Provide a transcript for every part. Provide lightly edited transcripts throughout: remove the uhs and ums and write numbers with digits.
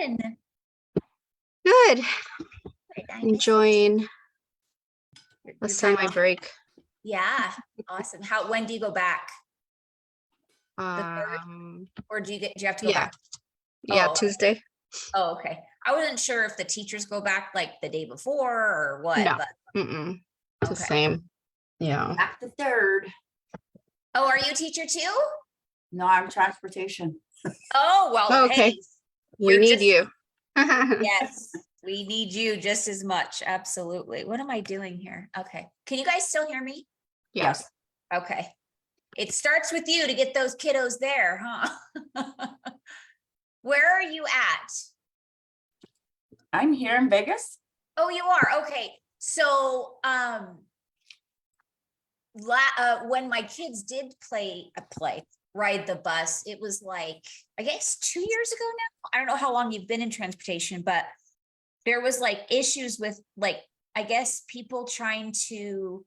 doing? Good. Good, I miss Enjoying your the time semi off. break. Yeah, awesome. When do you go back? Um, Or do you have to go yeah, back? yeah, Oh, Tuesday. oh, okay. I wasn't sure if the teachers go back like the day before or what, No, but it's the okay. same. Yeah. Back the 3rd. Oh, are you a teacher too? No, I'm transportation. Oh, well, Oh, okay. hey, We you're need just- you. yes, we need you just as much. Absolutely. What am I doing here? Okay. Can you guys still hear me? Yes. Okay. It starts with you to get those kiddos there, huh? Where are you at? I'm here in Vegas. Oh, you are. Okay. So, when my kids did ride the bus, it was like, I guess 2 years ago now. I don't know how long you've been in transportation, but there was like issues with like, I guess people trying to,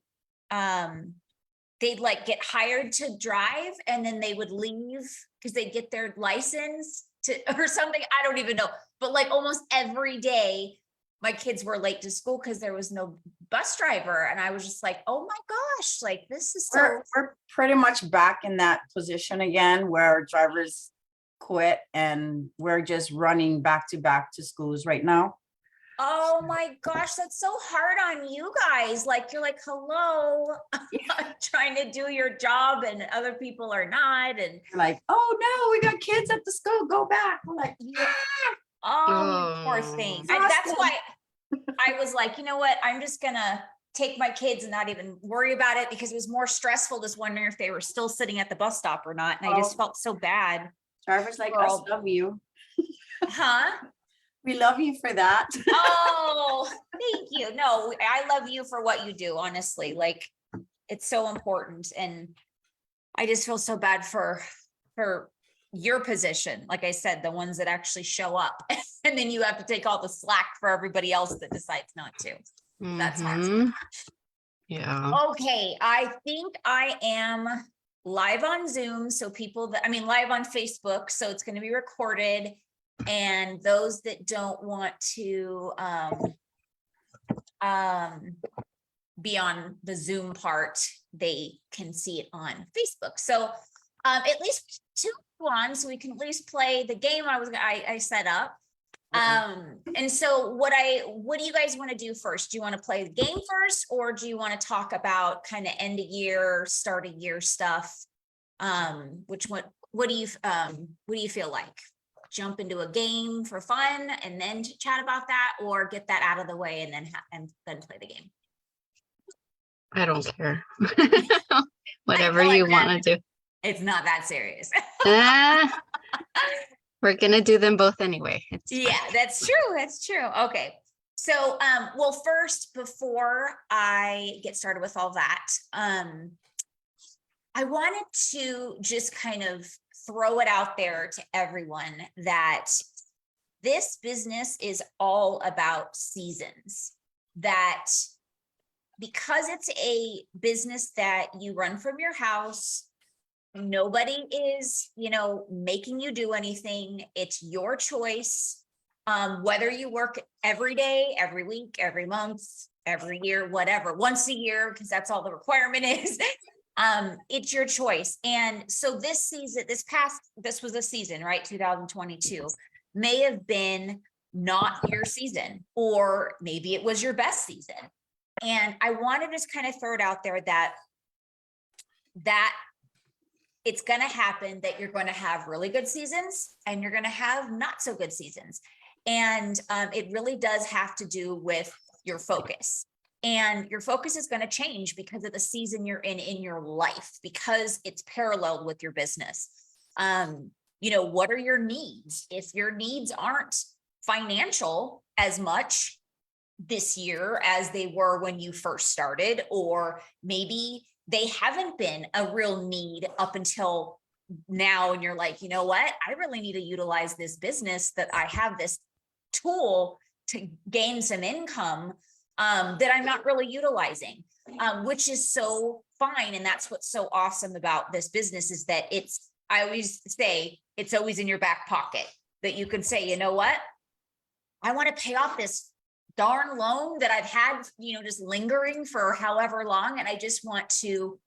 they'd like get hired to drive and then they would leave because they'd get their license or something. I don't even know. But like almost every day, my kids were late to school because there was no bus driver. And I was just like, oh my gosh, like this is so. We're pretty much back in that position again where drivers quit and we're just running back to schools right now. Oh my gosh, that's so hard on you guys. Like, you're like, hello, I'm trying to do your job and other people are not. And We're like, oh no, we got kids at the school, go back. We're like, oh, you poor thing. That's why I was like, you know what? I'm just gonna take my kids and not even worry about it because it was more stressful just wondering if they were still sitting at the bus stop or not. And I just felt so bad. drivers like Girl. us love you. Huh? We love you for that. Oh, thank you. No, I love you for what you do, honestly. Like, it's so important. And I just feel so bad for your position. Like I said, the ones that actually show up and then you have to take all the slack for everybody else that decides not to. That's hard. Mhm. Yeah. Okay, I think I am live on Zoom. So live on Facebook. So it's going to be recorded. And those that don't want to be on the Zoom part, they can see it on Facebook. So at least 2 on, so we can at least play the game I set up. And so what do you guys want to do first? Do you want to play the game first, or do you want to talk about kind of end of year, start of year stuff? What do you feel like? Jump into a game for fun and then chat about that, or get that out of the way and then play the game? I don't care. Whatever I feel you like want to do. It's not that serious. We're gonna do them both anyway. Yeah, that's true. That's true. Okay. So, well, first, before I get started with all that, I wanted to just kind of throw it out there to everyone that this business is all about seasons. That because it's a business that you run from your house, nobody is, making you do anything. It's your choice. Whether you work every day, every week, every month, every year, whatever, once a year, because that's all the requirement is. It's your choice. And so this was a season, right? 2022 may have been not your season, or maybe it was your best season. And I want to just kind of throw it out there that it's going to happen, that you're going to have really good seasons and you're going to have not so good seasons. And it really does have to do with your focus. And your focus is going to change because of the season you're in your life, because it's paralleled with your business. What are your needs? If your needs aren't financial as much this year as they were when you first started, or maybe they haven't been a real need up until now, and you're like, you know what? I really need to utilize this business, that I have this tool to gain some income that I'm not really utilizing, which is so fine. And that's what's so awesome about this business, is that I always say, it's always in your back pocket, that you can say, you know what, I want to pay off this darn loan that I've had, just lingering for however long. And I just want to,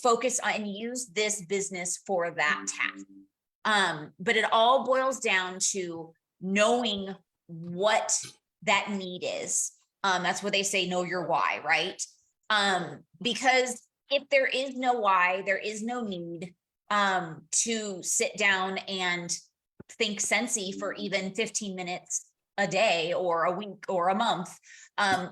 focus on and use this business for that task. But it all boils down to knowing what that need is. That's what they say, know your why, right? Because if there is no why, there is no need to sit down and think Scentsy for even 15 minutes a day or a week or a month.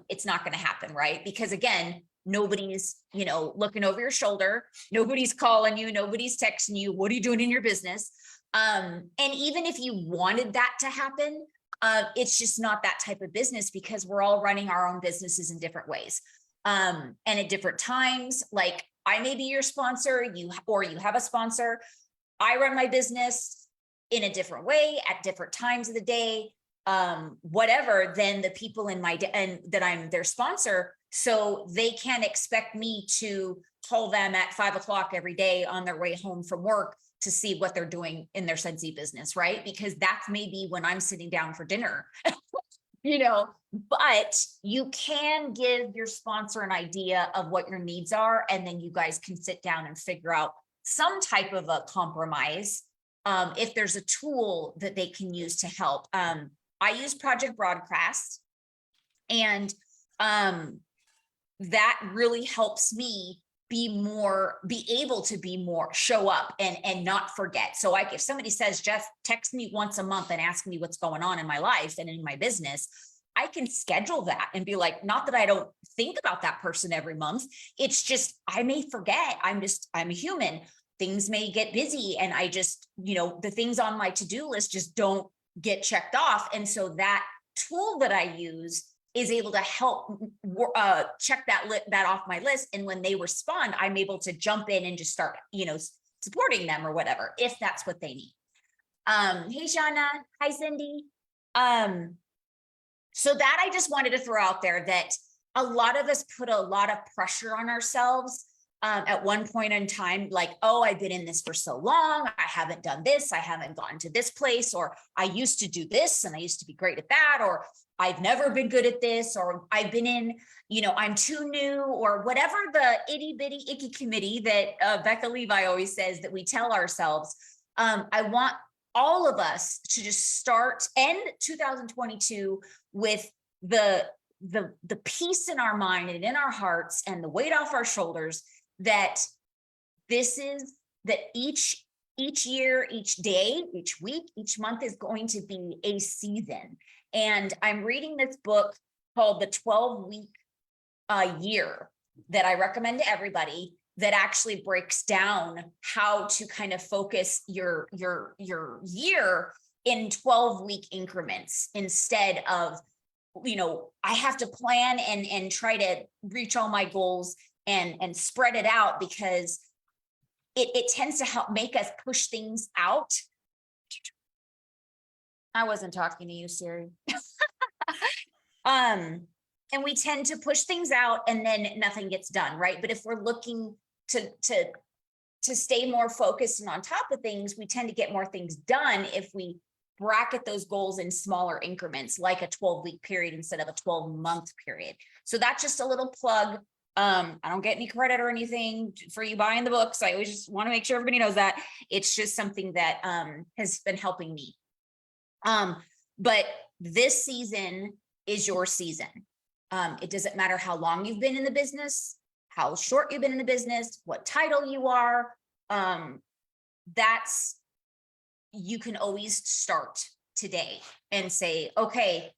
It's not going to happen, right? Because again, nobody's, looking over your shoulder. Nobody's calling you. Nobody's texting you. What are you doing in your business? And even if you wanted that to happen, it's just not that type of business because we're all running our own businesses in different ways. And at different times, like I may be your sponsor, you have a sponsor. I run my business in a different way at different times of the day, whatever, than the people in my and that I'm their sponsor. So they can't expect me to call them at 5 o'clock every day on their way home from work to see what they're doing in their Scentsy business, right? Because that's maybe when I'm sitting down for dinner, but you can give your sponsor an idea of what your needs are. And then you guys can sit down and figure out some type of a compromise. If there's a tool that they can use to help. I use Project Broadcast, and that really helps me be able to be more, show up and not forget. So if somebody says, Jeff, text me once a month and ask me what's going on in my life and in my business, I can schedule that and be like, not that I don't think about that person every month. It's just, I may forget. I'm a human. Things may get busy. And I just, the things on my to-do list just don't get checked off. And so that tool that I use is able to help check that off my list. And when they respond, I'm able to jump in and just start, supporting them or whatever, if that's what they need. Hey, Shauna. Hi, Cindy. So that I just wanted to throw out there that a lot of us put a lot of pressure on ourselves at one point in time, like, oh, I've been in this for so long. I haven't done this. I haven't gone to this place, or I used to do this and I used to be great at that, or I've never been good at this, or I've been in, I'm too new, or whatever the itty bitty icky committee that Becca Levi always says that we tell ourselves. I want all of us to just start end 2022 with the peace in our mind and in our hearts and the weight off our shoulders that each year, each day, each week, each month is going to be a season. And I'm reading this book called The 12-Week Year that I recommend to everybody, that actually breaks down how to kind of focus your year in 12-week increments instead of, I have to plan and try to reach all my goals and spread it out, because it tends to help make us push things out. I wasn't talking to you, Siri. And we tend to push things out and then nothing gets done, right? But if we're looking to stay more focused and on top of things, we tend to get more things done if we bracket those goals in smaller increments, like a 12-week period instead of a 12-month period. So that's just a little plug. I don't get any credit or anything for you buying the books. I always just want to make sure everybody knows that. It's just something that has been helping me. But this season is your season. It doesn't matter how long you've been in the business, how short you've been in the business, what title you are. You can always start today and say, okay,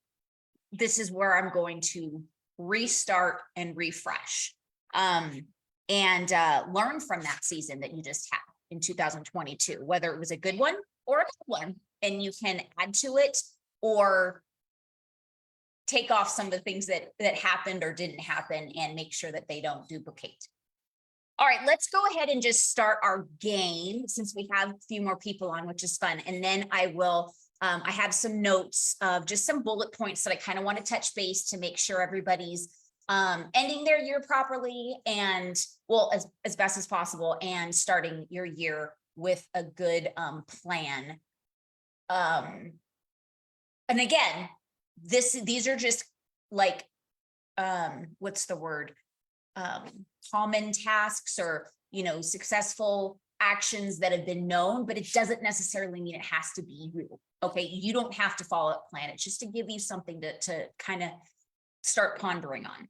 this is where I'm going to restart and refresh, and learn from that season that you just had in 2022, whether it was a good one or a bad one, and you can add to it or take off some of the things that happened or didn't happen and make sure that they don't duplicate. All right, let's go ahead and just start our game, since we have a few more people on, which is fun. And then I will, I have some notes of just some bullet points that I kind of want to touch base to make sure everybody's ending their year properly and, well, as best as possible, and starting your year with a good plan. And again, these are just like, what's the word? Common tasks or, successful actions that have been known, but it doesn't necessarily mean it has to be you. Okay. You don't have to follow that plan. It's just to give you something to kind of start pondering on.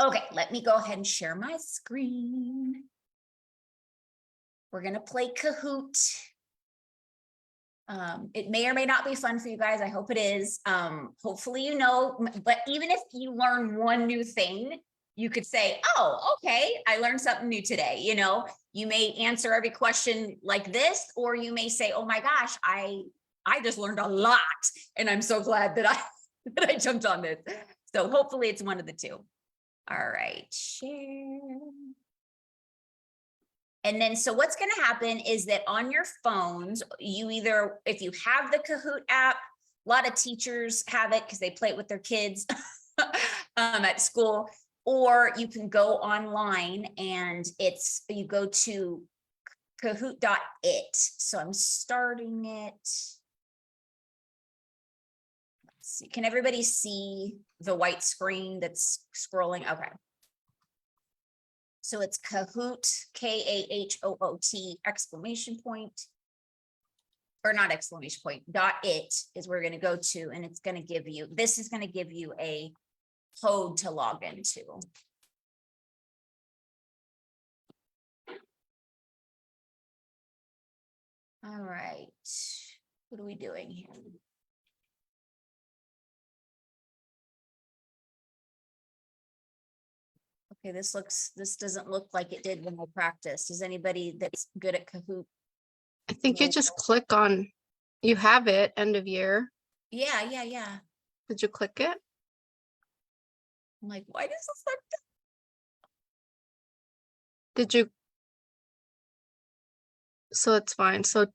Okay. Let me go ahead and share my screen. We're going to play Kahoot. It may or may not be fun for you guys. I hope it is. Hopefully, but even if you learn one new thing, you could say, oh, okay, I learned something new today. You may answer every question like this, or you may say, oh my gosh, I just learned a lot. And I'm so glad that I jumped on this. So hopefully it's one of the two. All right, share. And then, so what's going to happen is that on your phones, if you have the Kahoot app, a lot of teachers have it because they play it with their kids at school, or you can go online and you go to kahoot.it. So I'm starting it. Let's see. Can everybody see the white screen that's scrolling? Okay. So it's Kahoot, Kahoot, exclamation point, or not exclamation point, .it is where we're going to go to, and it's going to give you, this is going to give you a code to log into. All right, what are we doing here? Okay, this doesn't look like it did when I practiced. Is anybody that's good at Kahoot? I think you just click on, you have it, end of year. Yeah. Did you click it? I'm like, why does this look? Did you? So it's fine. So,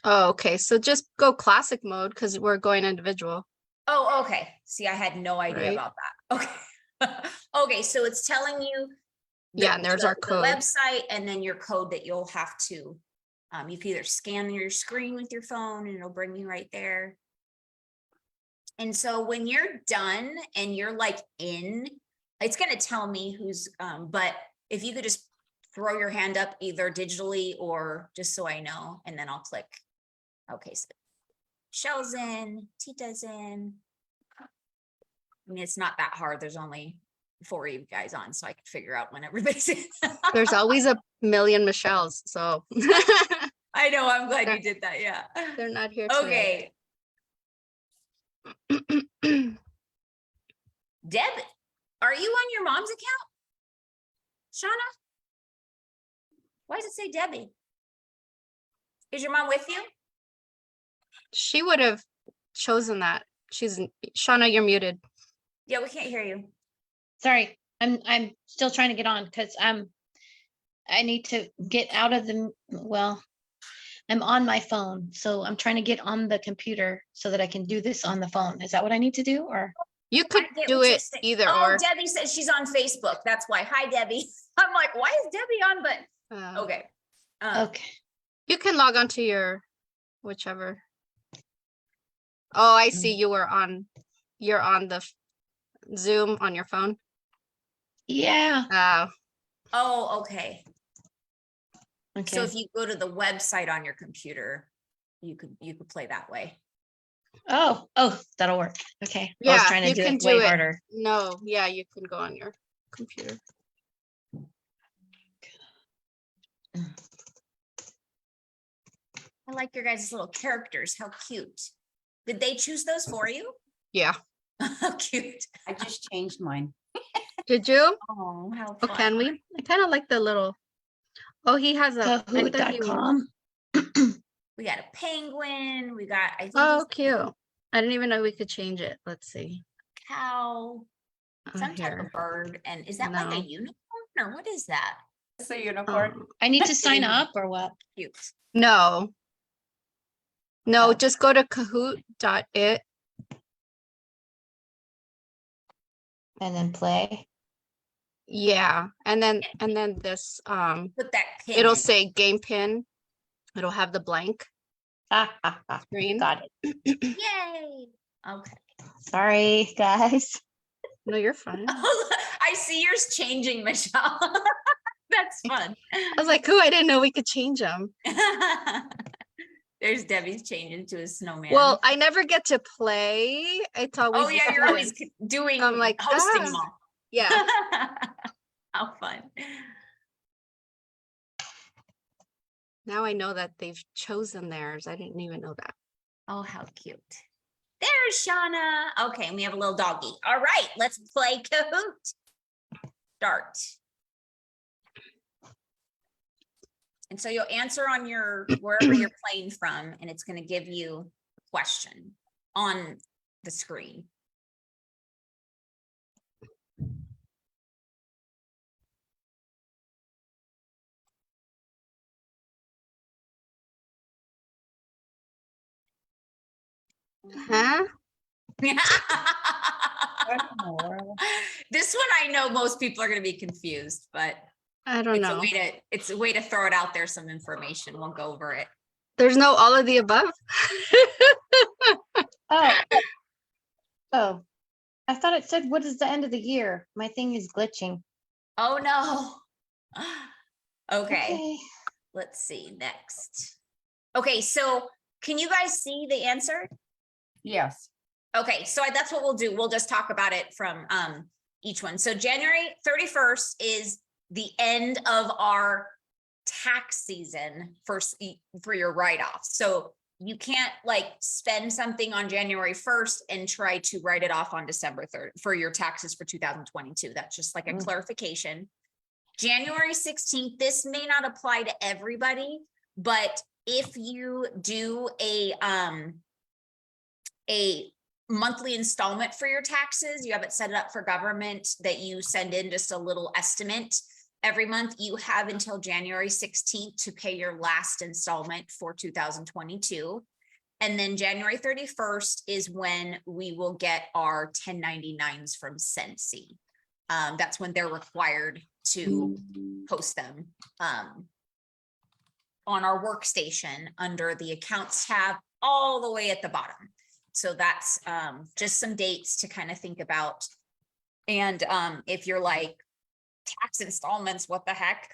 oh, okay. So just go classic mode because we're going individual. Oh, okay. See, I had no idea Right. about that. Okay. Okay, so it's telling you. Yeah, and there's our the code. website, and then your code that you'll have to, you can either scan your screen with your phone and it'll bring you right there. And so when you're done and you're like it's going to tell me who's, but if you could just throw your hand up either digitally or just so I know, and then I'll click. Okay, so Michelle's in, Tita's in. I mean, it's not that hard. There's only 4 of you guys on, so I can figure out when everybody's in. There's always a million Michelles, so I know, I'm glad you did that, yeah. they're not here today. Okay, Deb, are you on your mom's account? Shauna? Why does it say Debbie? Is your mom with you? She would have chosen that. Shauna, you're muted. Yeah, we can't hear you. Sorry, I'm still trying to get on because I need to get out of I'm on my phone, so I'm trying to get on the computer so that I can do this on the phone. Is that what I need to do, or? You could I get do what you're it saying. either Oh, or. Debbie says she's on Facebook. That's why. Hi, Debbie. I'm like, why is Debbie on? But okay. Okay. You can log on to your whichever. Oh, I see. You're on the Zoom on your phone. Yeah. Oh, okay. Okay. So if you go to the website on your computer, you could play that way. Oh, that'll work. Okay. I Yeah, was trying to you do can it do way it. harder. No, yeah, you can go on your computer. I like your guys' little characters. How cute. Did they choose those for you? Yeah. How cute. I just changed mine. Did you? Oh, how Oh, fun. can we? I kind of like the little. Oh, he has a. I thought he was- Kahoot.com. We got a penguin. We got, I think, Oh, he's cute. I didn't even know we could change it. Let's see. a cow, some type Here. of bird. And is that like a No. unicorn or what is that? It's a unicorn. I need to sign up or what? Cute. No. No, Oh. just go to kahoot.it. And then play. Yeah. And then this Put that pin. it'll in. say game pin. It'll have the blank Ah, screen. got it. Yay. Okay. Sorry, guys. No, you're fine. I see yours changing, Michelle. That's fun. I was like, "Ooh, I didn't know we could change them." There's Debbie's changing to a snowman. Well, I never get to play. It's always oh yeah, you're always doing I'm like, hosting ah. them all. yeah. How fun. Now I know that they've chosen theirs. I didn't even know that. Oh, how cute. There's Shauna. Okay, and we have a little doggy. All right, let's play Kahoot. Start. And so you'll answer on your, wherever you're playing from, and it's gonna give you a question on the screen. Huh? This one I know most people are gonna be confused, but I don't know. it's a way to throw it out there, some information. We'll go over it. There's no all of the above. Oh. Oh, I thought it said, what is the end of the year? My thing is glitching. Oh no. Okay, Okay. let's see next. Okay, so can you guys see the answer? Yes. Okay, so that's what we'll do. We'll just talk about it from each one. So January 31st is the end of our tax season for your write-off. So you can't like spend something on January 1st and try to write it off on December 3rd for your taxes for 2022. That's just like a clarification. January 16th, this may not apply to everybody, but if you do a monthly installment for your taxes, you have it set up for government that you send in just a little estimate every month, you have until January 16th to pay your last installment for 2022. And then January 31st is when we will get our 1099s from Sensi. That's when they're required to post them on our workstation under the accounts tab all the way at the bottom. So that's just some dates to kind of think about. And if you're like, tax installments, what the heck?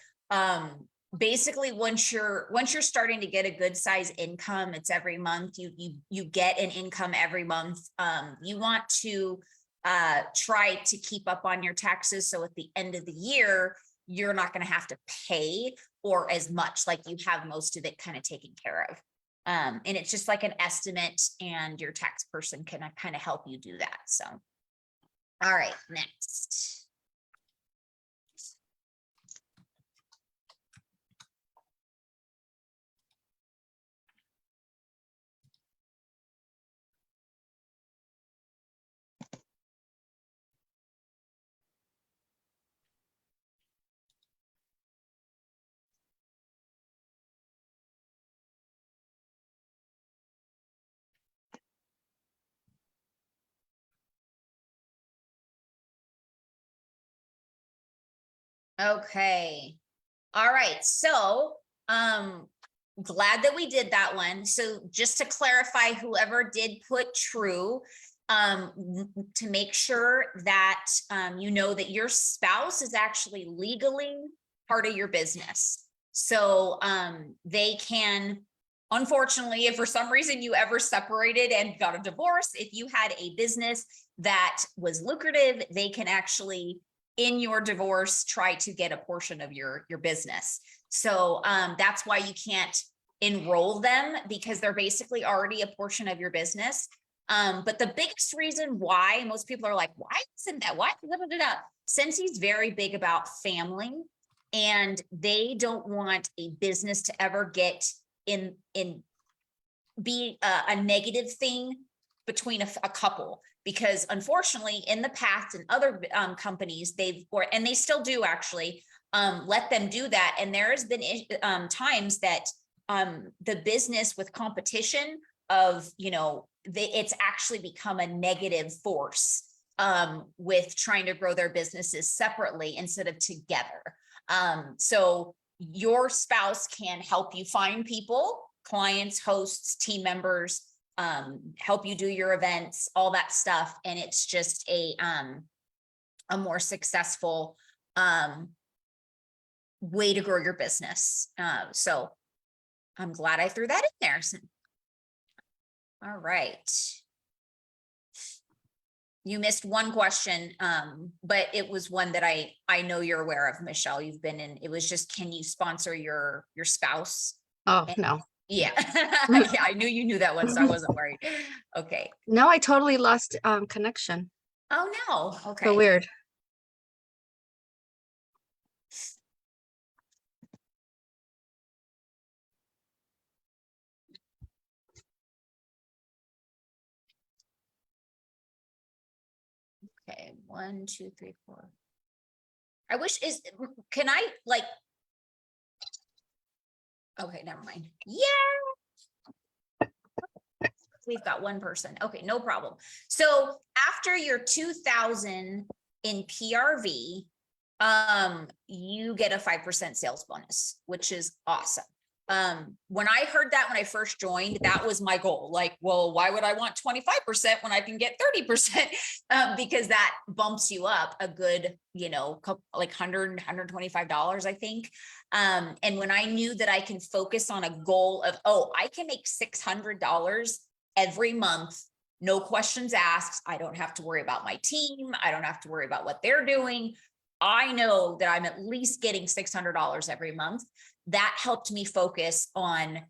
Basically, once you're starting to get a good size income, it's every month, you get an income every month. You want to try to keep up on your taxes. So at the end of the year, you're not going to have to pay or as much, like you have most of it kind of taken care of. And it's just like an estimate, and your tax person can kind of help you do that. So, all right, next. Okay. All right. So, glad that we did that one. So just to clarify, whoever did put true, to make sure that, you know that your spouse is actually legally part of your business. So, they can, unfortunately, if for some reason you ever separated and got a divorce, if you had a business that was lucrative, they can actually, in your divorce, try to get a portion of your business. So that's why you can't enroll them, because they're basically already a portion of your business. But the biggest reason why most people are like, why isn't that? Why? Sensi's very big about family, and they don't want a business to ever get be a negative thing between a couple. Because unfortunately, in the past, and other companies, and they still do actually, let them do that. And there has been times that the business with competition of, it's actually become a negative force with trying to grow their businesses separately instead of together. So your spouse can help you find people, clients, hosts, team members, help you do your events, all that stuff. And it's just a more successful, way to grow your business. So I'm glad I threw that in there. All right. You missed one question, but it was one that I know you're aware of, Michelle. You've been in, it was just, can you sponsor your spouse? Oh, And- no. Yeah. Yeah, I knew you knew that one, so I wasn't worried. Okay. No, I totally lost connection. Oh, no. So Okay. weird. Okay. 1, 2, 3, 4. I wish can I like, okay, never mind. Yeah. We've got one person. Okay, no problem. So after your 2,000 in PRV, you get a 5% sales bonus, which is awesome. When I heard that when I first joined, that was my goal. Like, well, why would I want 25% when I can get 30%? Because that bumps you up a good, like $100, $125, I think. And when I knew that I can focus on a goal of, oh, I can make $600 every month, no questions asked. I don't have to worry about my team. I don't have to worry about what they're doing. I know that I'm at least getting $600 every month. That helped me focus on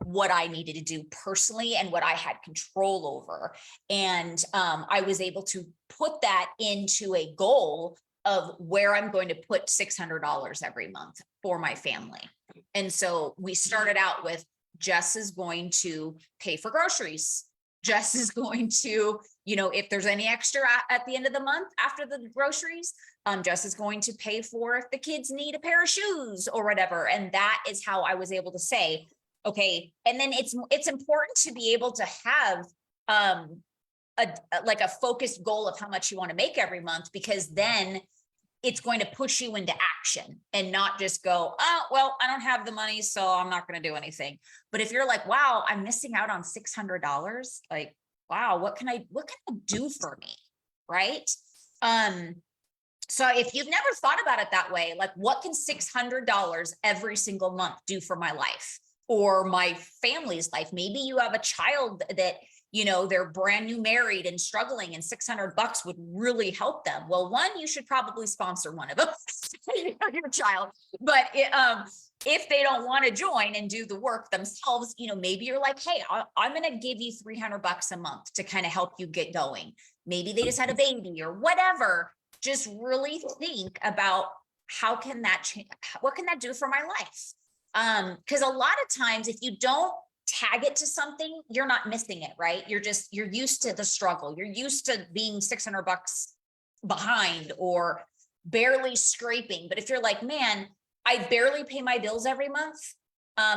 what I needed to do personally and what I had control over. And I was able to put that into a goal of where I'm going to put $600 every month for my family. And so we started out with Jess is going to pay for groceries. Jess is going to, if there's any extra at the end of the month after the groceries, Jess is going to pay for if the kids need a pair of shoes or whatever. And that is how I was able to say, okay. And then it's important to be able to have a focused goal of how much you want to make every month, because then it's going to push you into action and not just go, oh, well, I don't have the money, so I'm not going to do anything. But if you're like, wow, I'm missing out on $600, like, wow, what can I do for me? Right. So if you've never thought about it that way, like what can $600 every single month do for my life or my family's life? Maybe you have a child that, they're brand new married and struggling, and $600 would really help them. Well, one, you should probably sponsor one of them, your child. But if they don't want to join and do the work themselves, maybe you're like, hey, I'm going to give you $300 a month to kind of help you get going. Maybe they just had a baby or whatever. Just really think about how can that change? What can that do for my life? Because a lot of times if you don't tag it to something, you're not missing it, right? You're used to the struggle. You're used to being $600 behind or barely scraping. But if you're like, man, I barely pay my bills every month.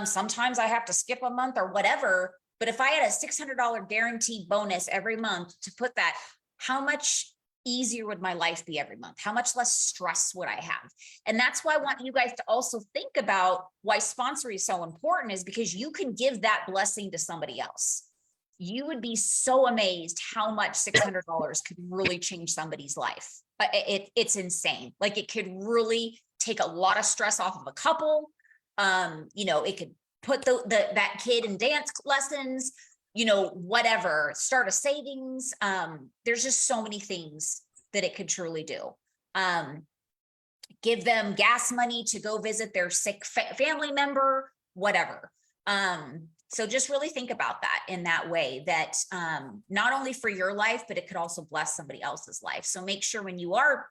Sometimes I have to skip a month or whatever. But if I had a $600 guaranteed bonus every month to put that, how much easier would my life be every month? How much less stress would I have? And that's why I want you guys to also think about why sponsoring is so important, is because you can give that blessing to somebody else. You would be so amazed how much $600 could really change somebody's life. It's insane. Like it could really take a lot of stress off of a couple. It could put that kid in dance lessons, whatever, start a savings. There's just so many things that it could truly do. Give them gas money to go visit their sick family member, whatever. So just really think about that in that way, that not only for your life, but it could also bless somebody else's life. So make sure when you are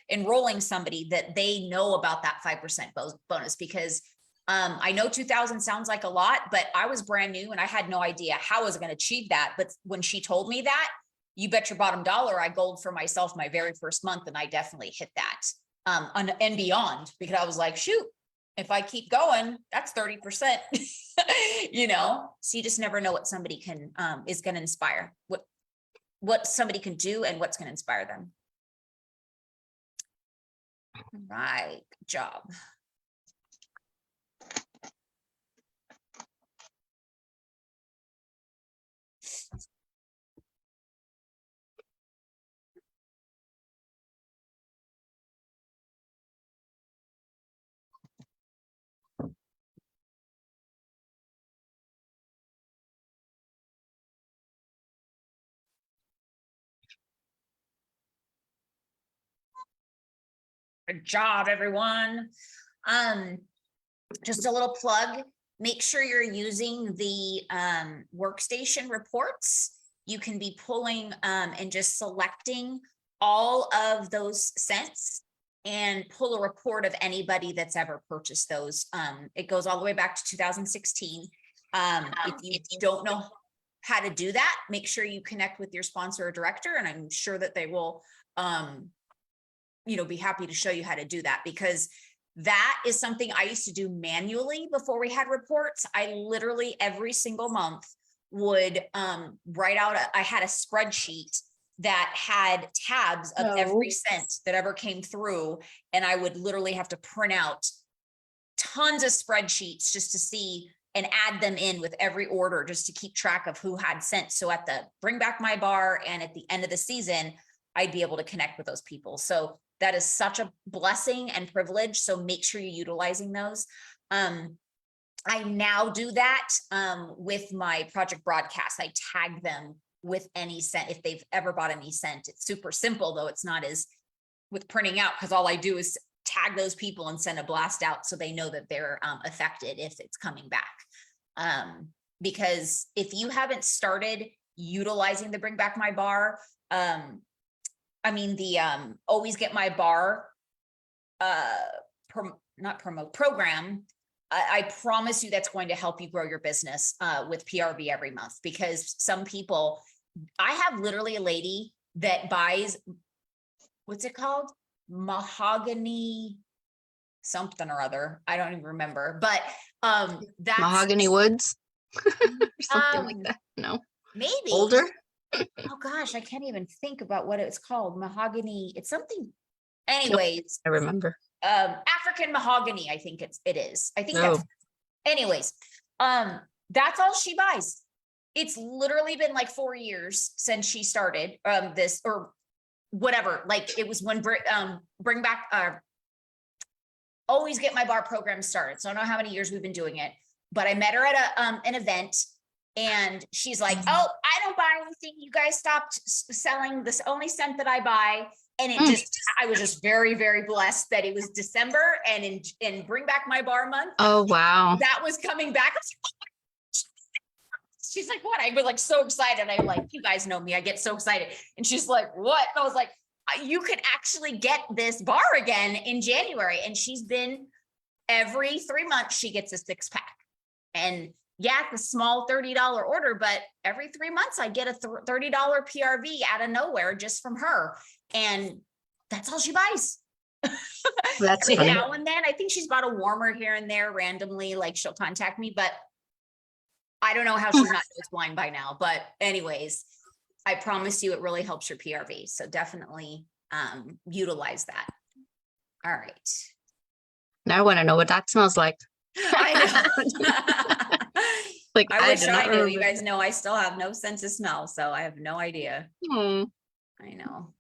enrolling somebody that they know about that 5% bonus, because I know 2,000 sounds like a lot, but I was brand new and I had no idea how I was going to achieve that. But when she told me that, you bet your bottom dollar, I goaled for myself my very first month, and I definitely hit that and beyond, because I was like, shoot, if I keep going, that's 30%, so you just never know what somebody can, is going to inspire, what somebody can do and what's going to inspire them. Right. Good job. Good job, everyone. Just a little plug, make sure you're using the workstation reports. You can be pulling and just selecting all of those cents and pull a report of anybody that's ever purchased those. It goes all the way back to 2016. If you don't know how to do that, make sure you connect with your sponsor or director, and I'm sure that they will be happy to show you how to do that, because that is something I used to do manually before we had reports. I literally every single month would write out, I had a spreadsheet that had tabs of every cent that ever came through. And I would literally have to print out tons of spreadsheets just to see and add them in with every order, just to keep track of who had sent. So at the Bring Back My Bar and at the end of the season, I'd be able to connect with those people. So that is such a blessing and privilege. So make sure you're utilizing those. I now do that with my project broadcast. I tag them with any cent if they've ever bought any cent. It's super simple, though. It's not as with printing out, because all I do is tag those people and send a blast out so they know that they're affected if it's coming back. Because if you haven't started utilizing the Bring Back My Bar, Always Get My Bar program, I promise you that's going to help you grow your business with PRV every month. Because some people, I have literally a lady that buys, what's it called? Mahogany something or other. I don't even remember, but that's Mahogany Woods or something like um, that. No, maybe older. oh gosh, I can't even think about what it's called. Mahogany, it's something. Anyways, I remember. African mahogany, I think it is. I think that's, Oh, anyways, that's all she buys. It's literally been like 4 years since she started this or whatever. Like it was when Bring Back Always Get My Bar program started. So I don't know how many years we've been doing it, but I met her at an event. And she's like, oh, I don't buy anything. You guys stopped selling this only scent that I buy. And I was just very, very blessed that it was December and in Bring Back My Bar month. oh wow. That was coming back. She's like, what? I was like so excited. I'm like, you guys know me. I get so excited. And she's like, what? And I was like, you could actually get this bar again in January. And she's been every 3 months, she gets a 6-pack. And yeah, it's a small $30 order, but every 3 months I get a $30 PRV out of nowhere just from her. And that's all she buys. That's Every funny. now and then, I think she's bought a warmer here and there randomly, like she'll contact me, but I don't know how she's not nose blind by now. But anyways, I promise you it really helps your PRV. So definitely utilize that. All right. Now I want to know what that smells like. I know. Like I wish do I not knew. You remember. guys know I still have no sense of smell, so I have no idea. Hmm. I know.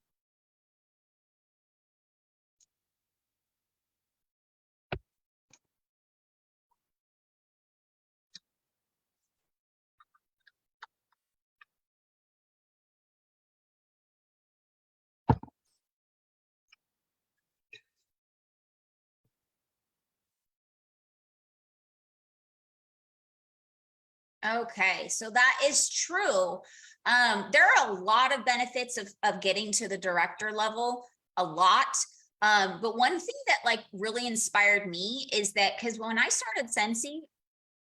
Okay, so that is true. There are a lot of benefits of getting to the director level, a lot. But one thing that like really inspired me is that because when I started Scentsy,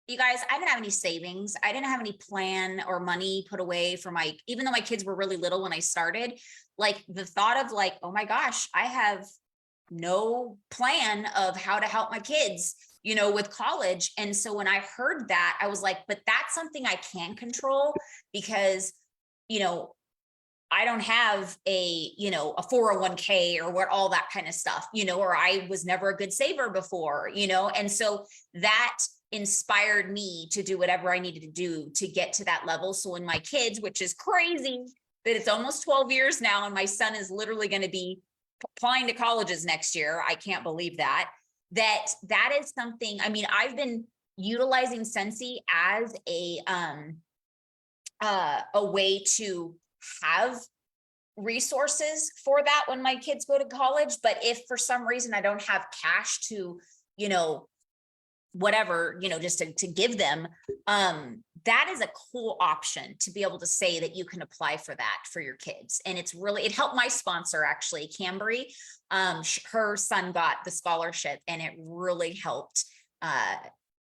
you guys, I didn't have any savings. I didn't have any plan or money put away for even though my kids were really little when I started, like the thought of like, oh my gosh, I have no plan of how to help my kids, with college. And so when I heard that, I was like, but that's something I can control because, I don't have a 401k or what, all that kind of stuff, or I was never a good saver before, and so that inspired me to do whatever I needed to do to get to that level. So when my kids, which is crazy that it's almost 12 years now, and my son is literally going to be applying to colleges next year. I can't believe that is something. I mean, I've been utilizing Scentsy as a way to have resources for that when my kids go to college, but if for some reason I don't have cash to, you know, whatever, you know, just to give them, that is a cool option to be able to say that you can apply for that for your kids. And it's really, it helped my sponsor actually, Cambry. Her son got the scholarship and it really helped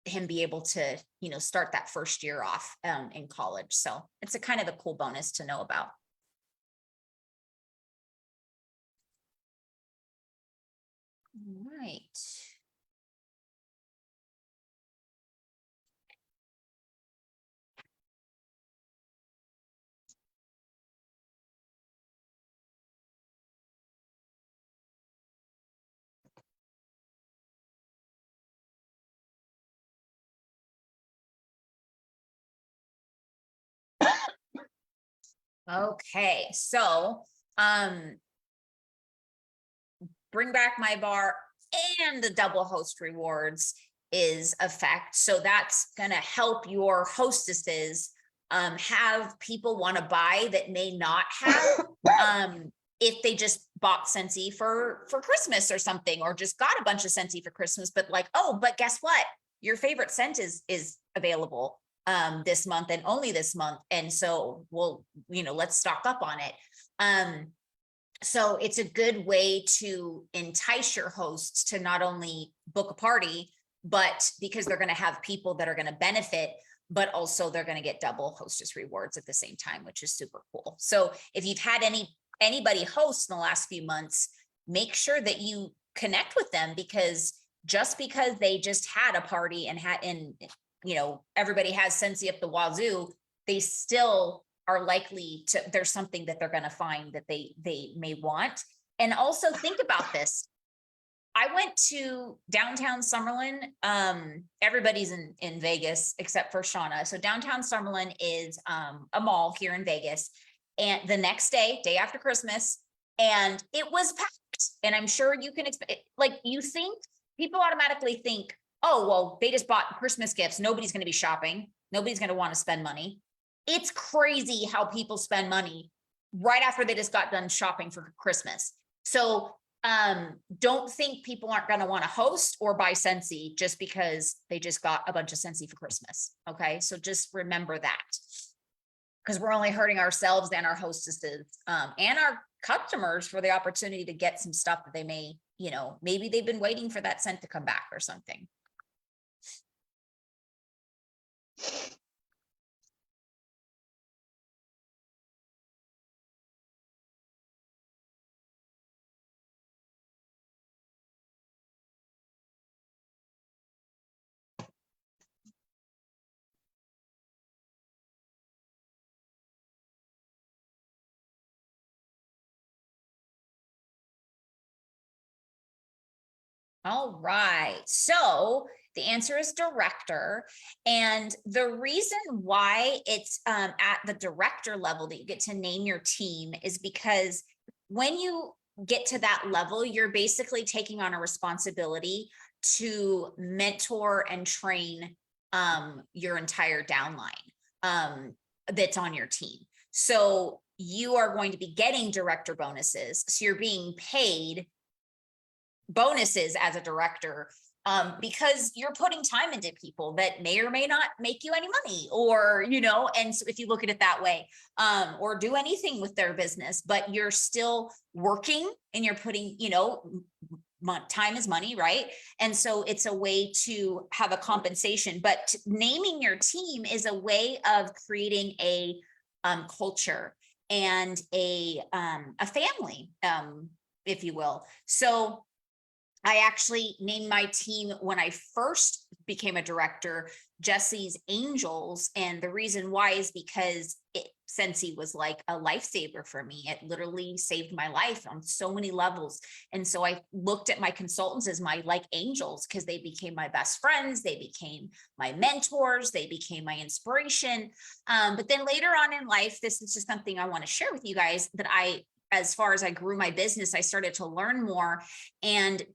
him be able to, you know, start that first year off in college. So it's a kind of a cool bonus to know about. All right. Okay, so bring back my bar and the double host rewards is a fact. So that's gonna help your hostesses have people want to buy that may not have if they just bought Scentsy for Christmas or something, or just got a bunch of Scentsy for Christmas, but like, oh, but guess what? Your favorite scent is available this month and only this month. And so we'll, you know, let's stock up on it. So it's a good way to entice your hosts to not only book a party, but because they're going to have people that are going to benefit, but also they're going to get double hostess rewards at the same time, which is super cool. So if you've had anybody host in the last few months, make sure that you connect with them, because just because they just had a party and you know, everybody has Scentsy up the wazoo, they still are likely to, there's something that they're going to find that they may want. And also think about this. I went to downtown Summerlin. Everybody's in Vegas except for Shauna. So downtown Summerlin is a mall here in Vegas. And the next day after Christmas, and it was packed. And I'm sure you can expect, like, you think, people automatically think, oh, well, they just bought Christmas gifts. Nobody's going to be shopping. Nobody's going to want to spend money. It's crazy how people spend money right after they just got done shopping for Christmas. So don't think people aren't going to want to host or buy Scentsy just because they just got a bunch of Scentsy for Christmas. Okay. So just remember that, because we're only hurting ourselves and our hostesses and our customers for the opportunity to get some stuff that they may, you know, maybe they've been waiting for that scent to come back or something. All right, so the answer is director. And the reason why it's at the director level that you get to name your team is because when you get to that level, you're basically taking on a responsibility to mentor and train your entire downline that's on your team. So you are going to be getting director bonuses. So you're being paid bonuses as a director because you're putting time into people that may or may not make you any money, or, you know, and so if you look at it that way, or do anything with their business, but you're still working and you're putting, you know, time is money, right? And so it's a way to have a compensation, but naming your team is a way of creating a culture and a family, if you will. So I actually named my team when I first became a director, Jesse's Angels. And the reason why is because Scentsy was like a lifesaver for me. It literally saved my life on so many levels. And so I looked at my consultants as my like angels, because they became my best friends. They became my mentors. They became my inspiration. But then later on in life, this is just something I want to share with you guys, that as far as I grew my business, I started to learn more, and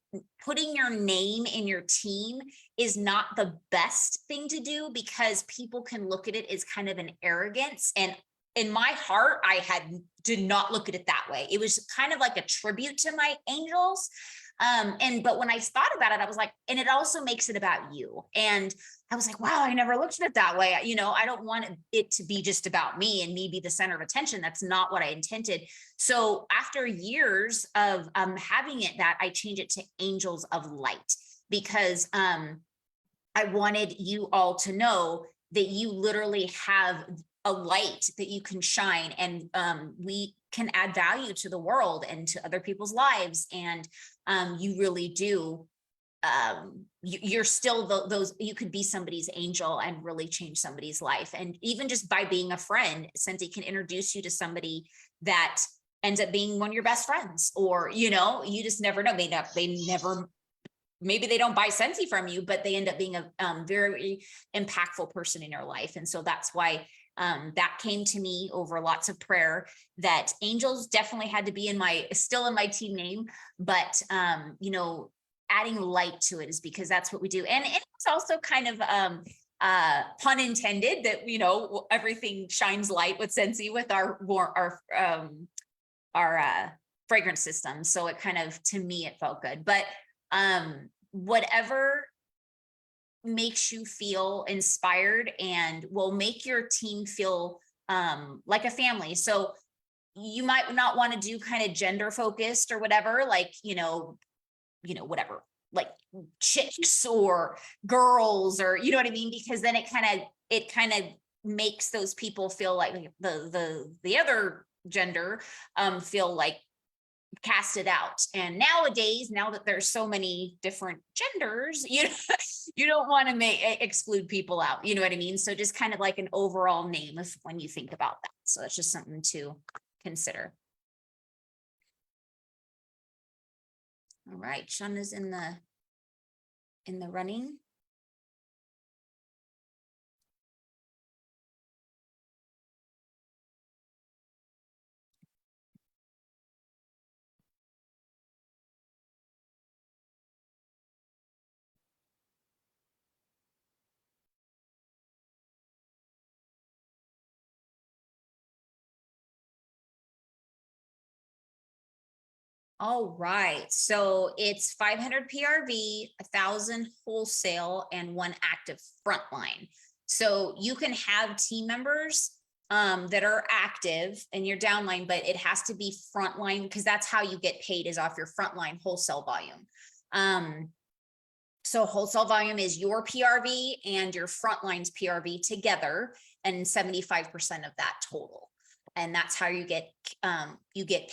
putting your name in your team is not the best thing to do, because people can look at it as kind of an arrogance. And in my heart, did not look at it that way. It was kind of like a tribute to my angels. But when I thought about it, I was like, and it also makes it about you. And I was like, wow, I never looked at it that way. You know, I don't want it to be just about me and me be the center of attention. That's not what I intended. So after years of having it that, I changed it to Angels of Light, because I wanted you all to know that you literally have a light that you can shine, and we can add value to the world and to other people's lives. And you really do. You're still those, you could be somebody's angel and really change somebody's life. And even just by being a friend, Scentsy can introduce you to somebody that ends up being one of your best friends, or, you know, you just never know. Maybe they don't buy Scentsy from you, but they end up being a very impactful person in your life. And so that's why that came to me over lots of prayer, that angels definitely had to be still in my team name, but you know, adding light to it is because that's what we do. And it's also kind of pun intended that, you know, everything shines light with Scentsy with our fragrance system. So it kind of, to me, it felt good. But whatever makes you feel inspired and will make your team feel like a family. So you might not want to do kind of gender focused or whatever, like, you know, whatever, like chicks or girls, or, you know what I mean? Because then it kind of makes those people feel like the other gender feel like casted out. And nowadays, now that there's so many different genders, you don't want to exclude people out, you know what I mean? So just kind of like an overall name when you think about that. So it's just something to consider. All right, Shauna's in the running. All right, so it's 500 PRV, 1,000 wholesale, and 1 active frontline. So you can have team members that are active in your downline, but it has to be frontline, because that's how you get paid, is off your frontline wholesale volume. So wholesale volume is your PRV and your frontline's PRV together, and 75% of that total. And that's how you get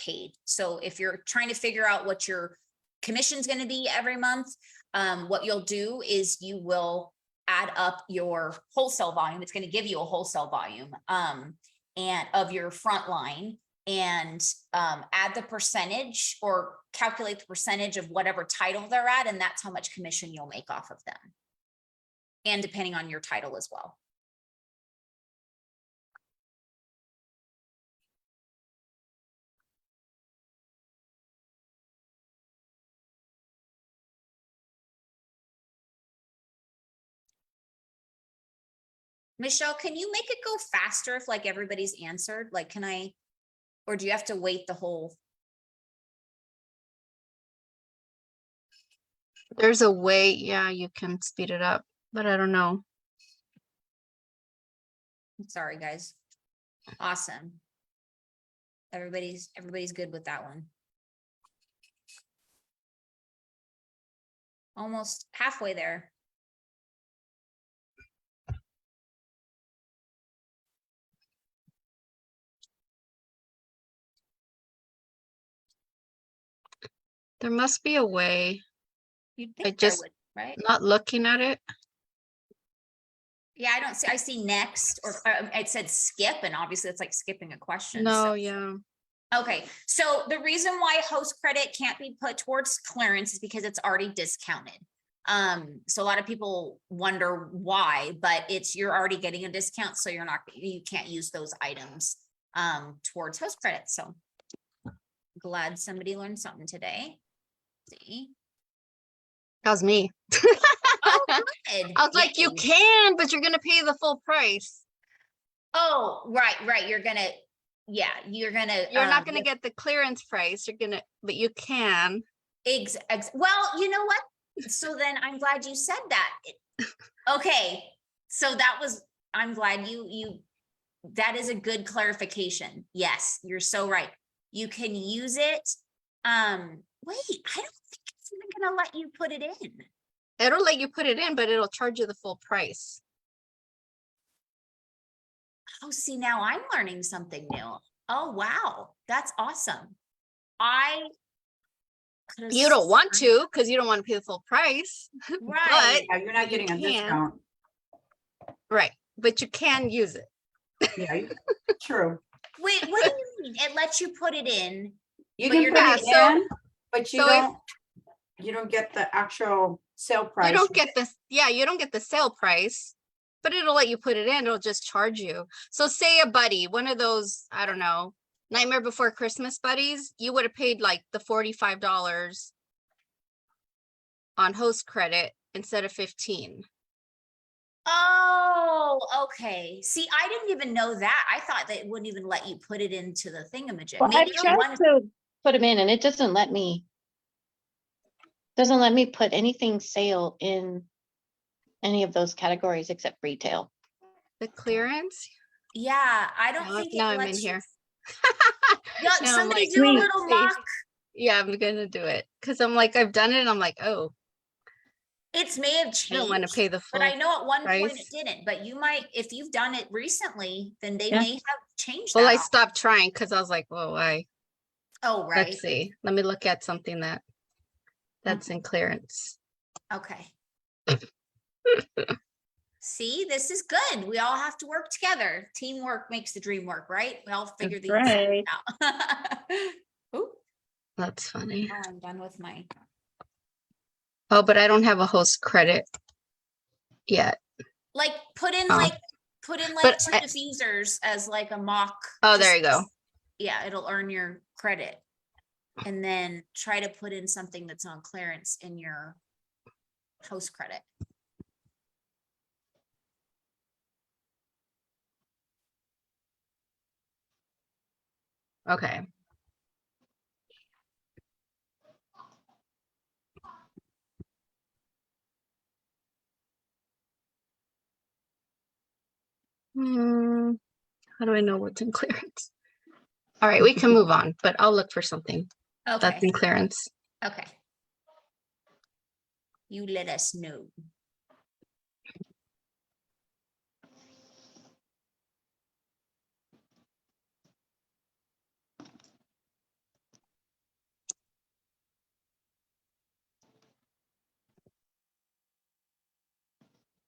paid. So if you're trying to figure out what your commission's going to be every month, what you'll do is you will add up your wholesale volume. It's going to give you a wholesale volume and of your front line, and add the percentage, or calculate the percentage of whatever title they're at, and that's how much commission you'll make off of them. And depending on your title as well. Michelle, can you make it go faster if like everybody's answered? Like, can I, or do you have to wait the whole? There's a way, yeah, you can speed it up, but I don't know. Sorry, guys. Awesome. Everybody's good with that one. Almost halfway there. There must be a way. You'd I think there just would, right? not looking at it. Yeah, I see next, or it said skip, and obviously it's like skipping a question. No, so. yeah. Okay, so the reason why host credit can't be put towards clearance is because it's already discounted. So a lot of people wonder why, but you're already getting a discount, so you can't use those items towards host credit. So glad somebody learned something today. See, That was me. oh, good. I was like, you Yay. can, but you're gonna pay the full price. Oh, right. You're gonna, yeah, you're gonna. You're not gonna get the clearance price, but you can. Well, you know what? So then I'm glad you said that. Okay, so I'm glad that is a good clarification. Yes, you're so right. You can use it. Wait, I don't think it's even gonna let you put it in. It'll let you put it in, but it'll charge you the full price. Oh, see, now I'm learning something new. Oh, wow, that's awesome. I. could've You don't want sworn- to, because you don't want to pay the full price. Right, Yeah, you're not You getting a can. discount. Right, but you can use it. Yeah, true. wait, what do you mean? It lets you put it in? You But can you're put not- it so- in, but you so if- don't get the actual sale price. You don't get this, yeah, you don't get the sale price, but it'll let you put it in, it'll just charge you. So say a buddy, one of those, I don't know, Nightmare Before Christmas buddies, you would have paid like the $45 on host credit instead of 15. Oh, okay. See, I didn't even know that. I thought that it wouldn't even let you put it into the thingamajig. Well, I Maybe tried one, to put them in and it doesn't let me. Doesn't let me put anything sale in any of those categories except retail. The clearance? yeah, I don't Now- think it now I'm in lets you. here. Yeah, Now I'm somebody like, do a "Wait, little see." mock. Yeah, I'm gonna do it, because I'm like, I've done it, and I'm like, oh, It's may have I don't want to changed, pay the full. but I know at one point it price. didn't, but you might, if you've done it recently, then they Yeah. may have changed Well, I that. stopped trying because I was like, whoa, Oh, right. let's see. Let me look at something that's in clearance. Okay. See, this is good. We all have to work together. Teamwork makes the dream work, right? We all figure these things out. Ooh, That's funny. now I'm done with my. Oh, but I don't have a host credit yet. Like, put in Oh. like But two I- diffusers as like a mock. Oh, there just- you go. Yeah, it'll earn your credit. And then try to put in something that's on clearance in your host credit. Okay. How do I know what's in clearance? All right, we can move on, but I'll look for something that's Okay, in clearance. okay. You let us know.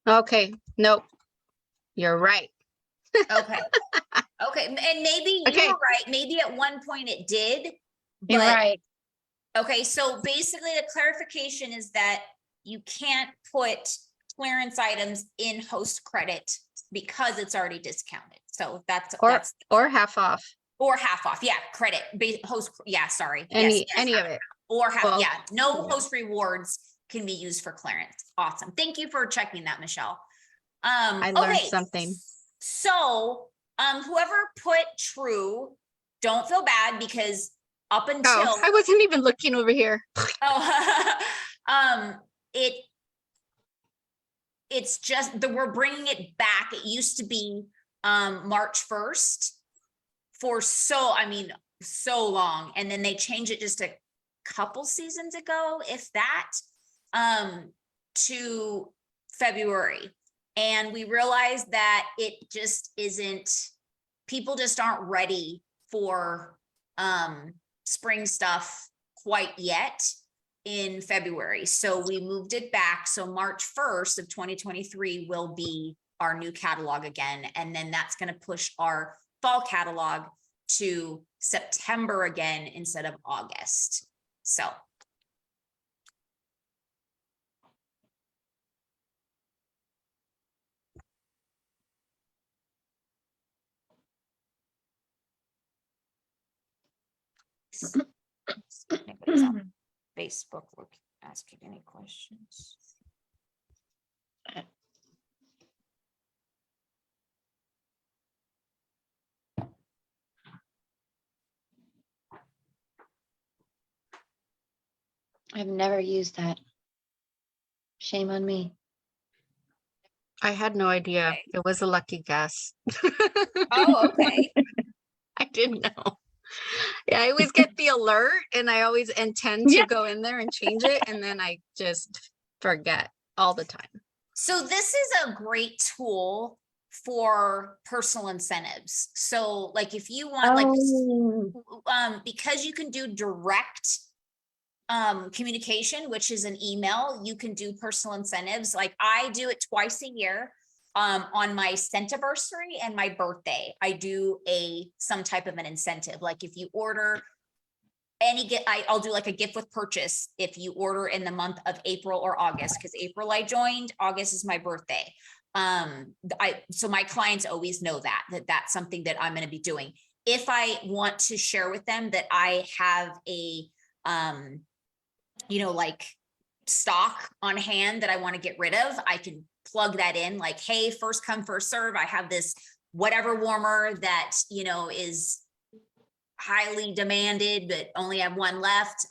Okay, nope. You're right. Okay. Okay, and maybe you Okay. were right. Maybe at one point it did. You're but- right. Okay, so basically the clarification is that you can't put clearance items in host credit because it's already discounted. So that's, Or half off. or half off. Yeah, credit, host, yeah, sorry. Yes, Any yes, any of it. Or half, well, yeah, no yeah. host rewards can be used for clearance. Awesome. Thank you for checking that, Michelle. I learned okay, something. So, whoever put true, don't feel bad because up until. Oh, I wasn't even looking over here. Oh, it's just that we're bringing it back. It used to be, March 1st for so long. And then they changed it just a couple seasons ago, if that, to February. And we realized that it just isn't, people just aren't ready for, spring stuff quite yet in February. So we moved it back. So March 1st of 2023 will be our new catalog again. And then that's going to push our fall catalog to September again instead of August. So. Anybody's on Facebook asking any questions? I've never used that. Shame on me. I had no idea. Okay. It was a lucky guess. Oh, okay. I didn't know. Yeah, I always get the alert and I always intend to Yeah. go in there and change it, and then I just forget all the time. So this is a great tool for personal incentives. So like if you want like because you can do direct communication, which is an email, you can do personal incentives. Like I do it twice a year. On my centiversary and my birthday, I do some type of an incentive. Like if you order I'll do like a gift with purchase if you order in the month of April or August, because April I joined, August is my birthday. So my clients always know that that's something that I'm going to be doing. If I want to share with them that I have a like stock on hand that I want to get rid of, I can plug that in like, hey, first come, first serve. I have this whatever warmer that, is highly demanded, but only have one left.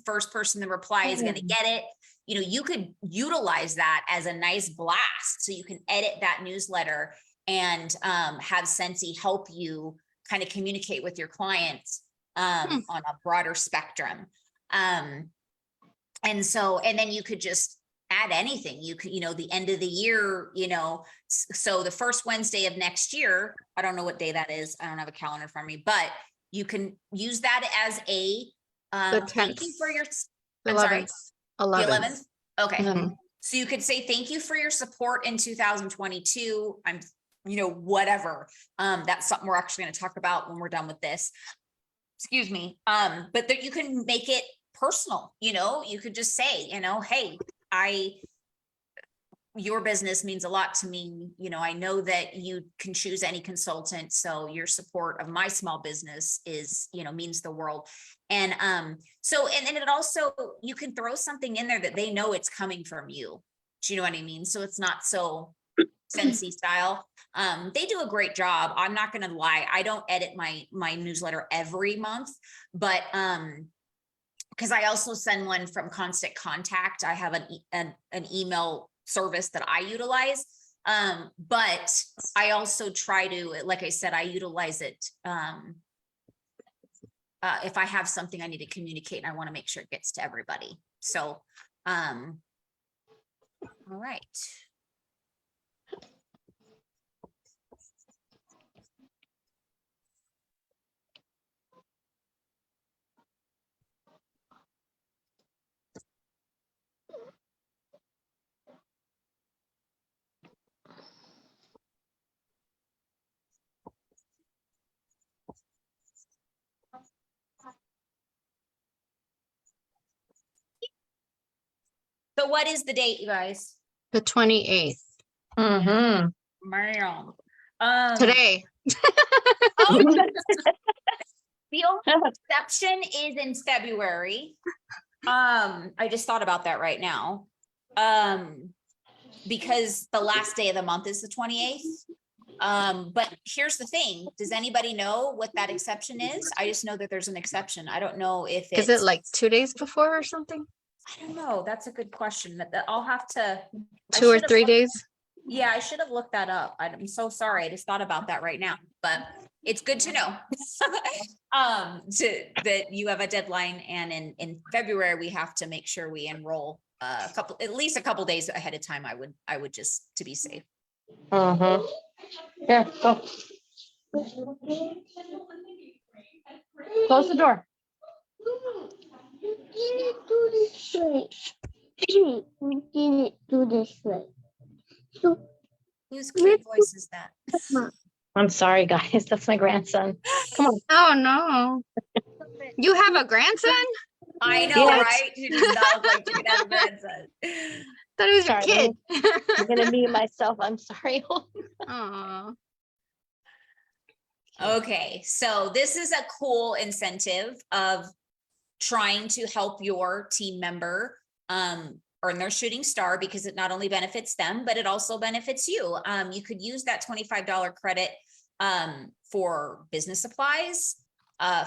First person to reply is going to get it. You could utilize that as a nice blast. So you can edit that newsletter and have Scentsy help you kind of communicate with your clients on a broader spectrum. And then you could just add anything. You could, the end of the year, so the first Wednesday of next year, I don't know what day that is. I don't have a calendar for me, but you can use that as a thank you for your, I'm sorry, 11th. the 11th. Okay. Mhm. So you could say, thank you for your support in 2022. I'm, whatever. That's something we're actually going to talk about when we're done with this. Excuse me. But that you can make it personal, you could just say, hey, your business means a lot to me. I know that you can choose any consultant. So your support of my small business is, means the world. And then it also, you can throw something in there that they know it's coming from you. Do you know what I mean? So it's not so Scentsy style. They do a great job. I'm not going to lie. I don't edit my newsletter every month, but, because I also send one from Constant Contact. I have an email service that I utilize. But I also try to, like I said, I utilize it. If I have something I need to communicate and I want to make sure it gets to everybody. So, all right. So what is the date, you guys? The 28th. Mm-hmm. Man. Today. The only exception is in February. I just thought about that right now. Because the last day of the month is the 28th. But here's the thing. Does anybody know what that exception is? I just know that there's an exception. I don't know if it's. Is it like 2 days before or something? I don't know. That's a good question. That I'll have to. 2 or 3 days? Yeah, I should have looked that up. I'm so sorry. I just thought about that right now, but it's good to know. That you have a deadline, and in February, we have to make sure we enroll at least a couple days ahead of time. I would just to be safe. Mm-hmm. Here, go. Close the door. Do this way. We did it do this way. So Whose cute voice is that? I'm sorry, guys. That's my grandson. Come on. Oh no. You have a grandson? I know, Yes. right? You just not like you can have a grandson. Thought it was your Sorry, kid. I'm gonna mute myself. I'm sorry. Aw. Okay, so this is a cool incentive of trying to help your team member earn their shooting star, because it not only benefits them, but it also benefits you. You could use that $25 credit for business supplies.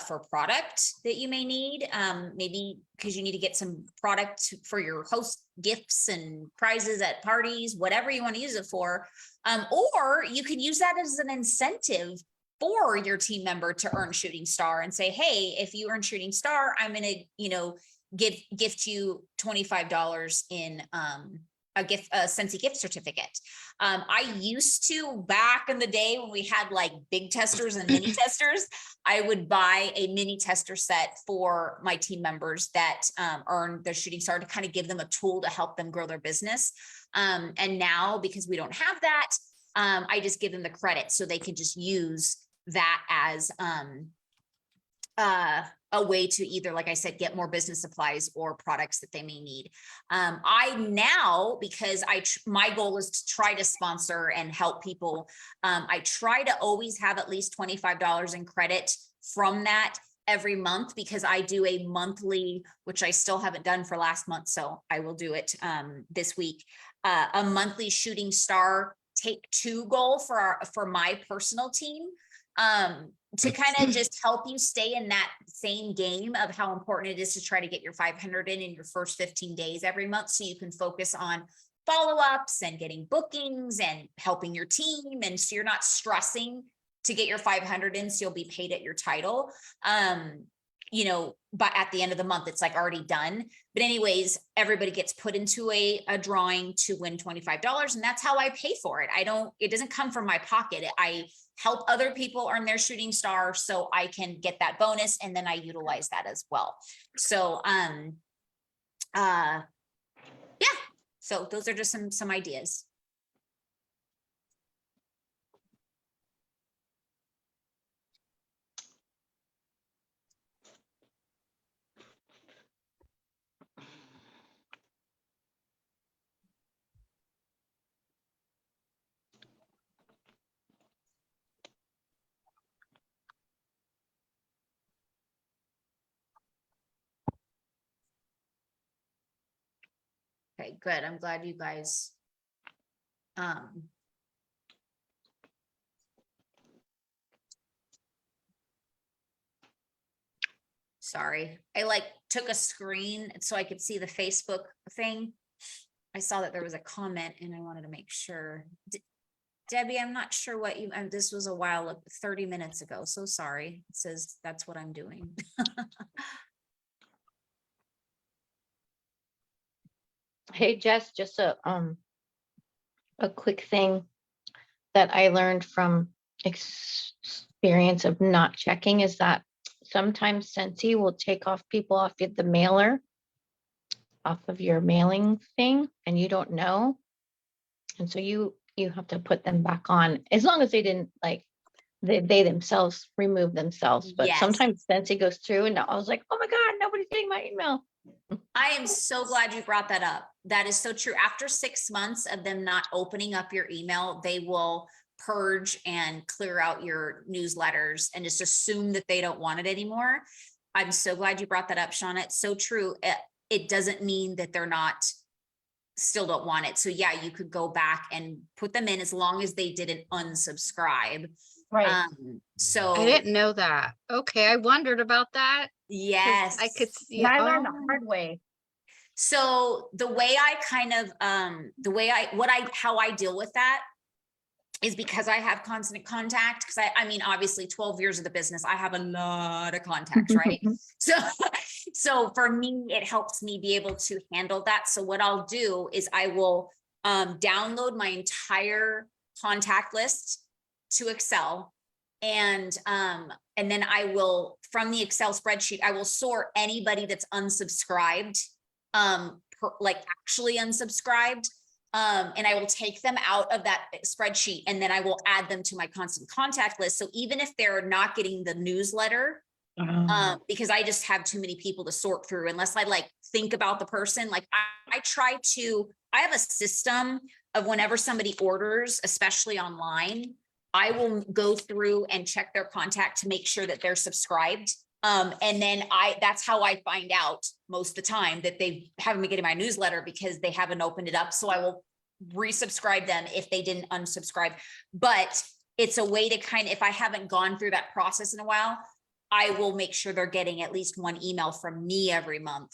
for product that you may need, maybe because you need to get some product for your host gifts and prizes at parties, whatever you want to use it for. Or you could use that as an incentive for your team member to earn Shooting Star and say, hey, if you earn Shooting Star, I'm going to, you know, gift you $25 in a Scentsy gift certificate. I used to, back in the day when we had like big testers and mini testers, I would buy a mini tester set for my team members that earn their Shooting Star to kind of give them a tool to help them grow their business. And now, because we don't have that, I just give them the credit so they can just use that as a way to either, like I said, get more business supplies or products that they may need. I now, because my goal is to try to sponsor and help people. I try to always have at least $25 in credit from that every month, because I do a monthly, which I still haven't done for last month, so I will do it this week, a monthly Shooting Star Take 2 goal for my personal team. To kind of just help you stay in that same game of how important it is to try to get your 500 in your first 15 days every month, so you can focus on follow-ups and getting bookings and helping your team. And so you're not stressing to get your 500 in, so you'll be paid at your title. You know, but at the end of the month, it's like already done. But anyways, everybody gets put into a drawing to win $25, and that's how I pay for it. It doesn't come from my pocket. I help other people earn their Shooting Star so I can get that bonus, and then I utilize that as well. So yeah, so those are just some ideas. Okay, good. I'm glad you guys sorry, I like took a screen so I could see the Facebook thing. I saw that there was a comment and I wanted to make sure. Debbie, I'm not sure what you, this was a while, 30 minutes ago. So sorry. It says that's what I'm doing. Hey, Jess, just a quick thing that I learned from experience of not checking is that sometimes Scentsy will take people off the mailer, off of your mailing thing, and you don't know. And so you have to put them back on, as long as they didn't they themselves remove themselves. But Yes. sometimes Scentsy goes through, and I was like, oh my God, nobody's getting my email. I am so glad you brought that up. That is so true. After 6 months of them not opening up your email, they will purge and clear out your newsletters and just assume that they don't want it anymore. I'm so glad you brought that up, Shauna. It's so true. It doesn't mean that they're not still don't want it. So yeah, you could go back and put them in as long as they didn't unsubscribe. Right. So I didn't know that. Okay, I wondered about that. 'Cause yes, I could see. I learned the Oh. hard way. So the way I kind of, how I deal with that is because I have constant contact. Cause I mean, obviously 12 years of the business, I have a lot of contacts, right? So for me, it helps me be able to handle that. So what I'll do is I will download my entire contact list to Excel. And then I will, from the Excel spreadsheet, I will sort anybody that's unsubscribed, like actually unsubscribed. And I will take them out of that spreadsheet, and then I will add them to my constant contact list. So even if they're not getting the newsletter, because I just have too many people to sort through, unless I like think about the person. Like I have a system of whenever somebody orders, especially online, I will go through and check their contact to make sure that they're subscribed. And then that's how I find out most of the time that they haven't been getting my newsletter, because they haven't opened it up. So I will resubscribe them if they didn't unsubscribe. But it's a way to kind of, if I haven't gone through that process in a while, I will make sure they're getting at least one email from me every month.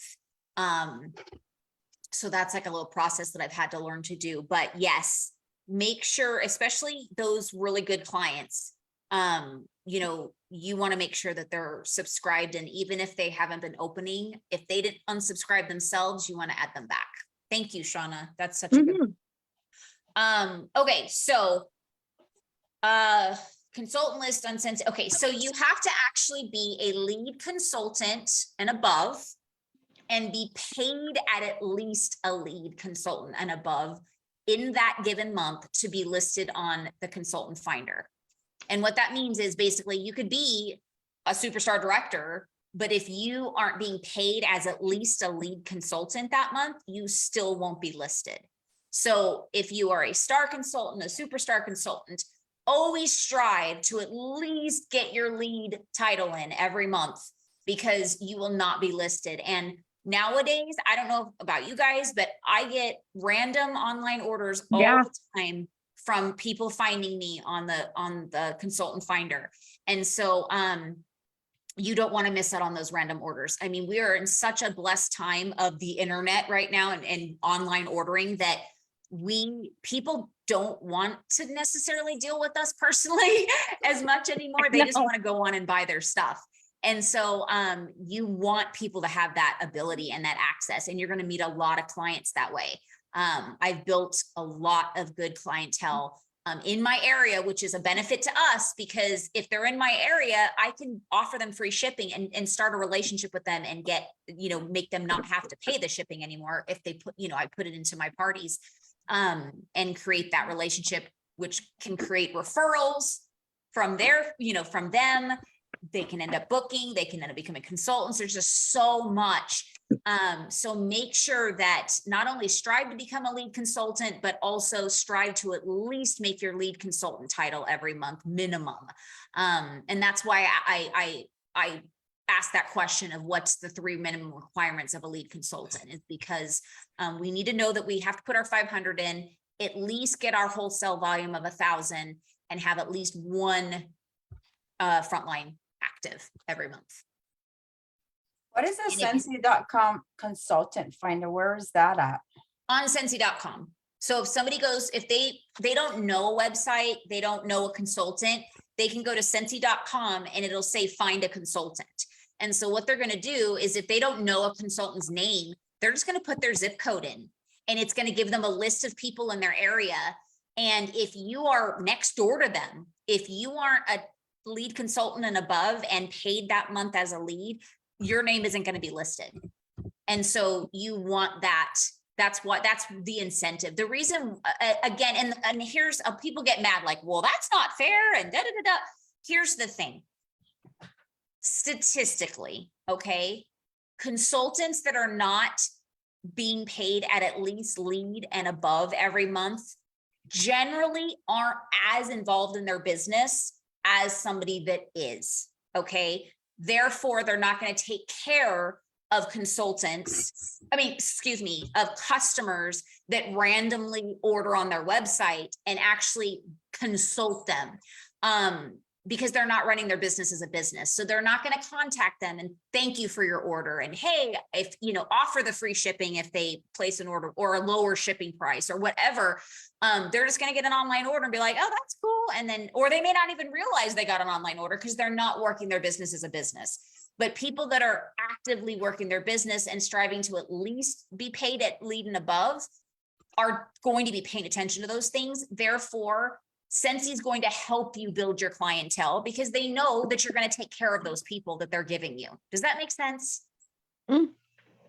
So that's like a little process that I've had to learn to do. But yes, make sure, especially those really good clients, you know, you want to make sure that they're subscribed. And even if they haven't been opening, if they didn't unsubscribe themselves, you want to add them back. Thank you, Shauna. That's such a good. Okay, so consultant list on Sensi. Okay, so you have to actually be a lead consultant and above and be paid at least a lead consultant and above in that given month to be listed on the consultant finder. And what that means is basically you could be a superstar director, but if you aren't being paid as at least a lead consultant that month, you still won't be listed. So if you are a star consultant, a superstar consultant, always strive to at least get your lead title in every month, because you will not be listed. And nowadays, I don't know about you guys, but I get random online orders all Yeah. the time from people finding me on the consultant finder. And so you don't want to miss out on those random orders. I mean, we are in such a blessed time of the internet right now and online ordering that people don't want to necessarily deal with us personally as much anymore. They just No. want to go on and buy their stuff. And so you want people to have that ability and that access, and you're going to meet a lot of clients that way. I've built a lot of good clientele in my area, which is a benefit to us, because if they're in my area, I can offer them free shipping and start a relationship with them and get, you know, make them not have to pay the shipping anymore if they put, you know, I put it into my parties and create that relationship, which can create referrals from their, you know, from them. They can end up booking, they can end up becoming consultants. There's just so much. So make sure that not only strive to become a lead consultant, but also strive to at least make your lead consultant title every month minimum. And that's why I asked that question of what's the 3 minimum requirements of a lead consultant, is because we need to know that we have to put our 500 in, at least get our wholesale volume of 1,000, and have at least one frontline active every month. What is the And if- Sensi.com consultant finder? Where is that at? On Sensi.com. So if somebody goes, if they don't know a website, they don't know a consultant, they can go to Sensi.com and it'll say find a consultant. And so what they're going to do is, if they don't know a consultant's name, they're just going to put their zip code in, and it's going to give them a list of people in their area. And if you are next door to them, if you aren't a lead consultant and above and paid that month as a lead, your name isn't going to be listed. And so you want that. That's the incentive. The reason, again, and here's people get mad, like, well, that's not fair. And da, da, da, da. Here's the thing. Statistically, okay, consultants that are not being paid at least lead and above every month generally aren't as involved in their business as somebody that is, okay? Therefore, they're not going to take care of consultants, of customers that randomly order on their website and actually consult them, because they're not running their business as a business. So they're not going to contact them and thank you for your order. And hey, if, you know, offer the free shipping if they place an order, or a lower shipping price or whatever. They're just going to get an online order and be like, oh, that's cool. And then, or they may not even realize they got an online order because they're not working their business as a business. But people that are actively working their business and striving to at least be paid at lead and above are going to be paying attention to those things. Therefore, Sensi is going to help you build your clientele, because they know that you're going to take care of those people that they're giving you. Does that make sense? Mm.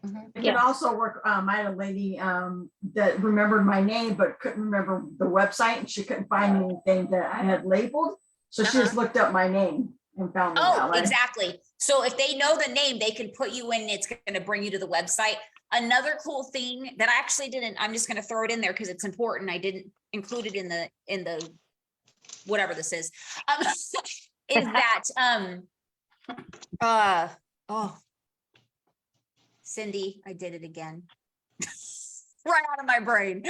Mhm. It can also work, I had a lady that remembered my name, but couldn't remember the website, and she couldn't find anything that I had labeled. So she just looked up my name and found me that Oh, way. exactly. So if they know the name, they can put you in, it's going to bring you to the website. Another cool thing that I actually didn't, I'm just going to throw it in there because it's important. I didn't include it in the whatever this is that, Cindy, I did it again. Right out of my brain.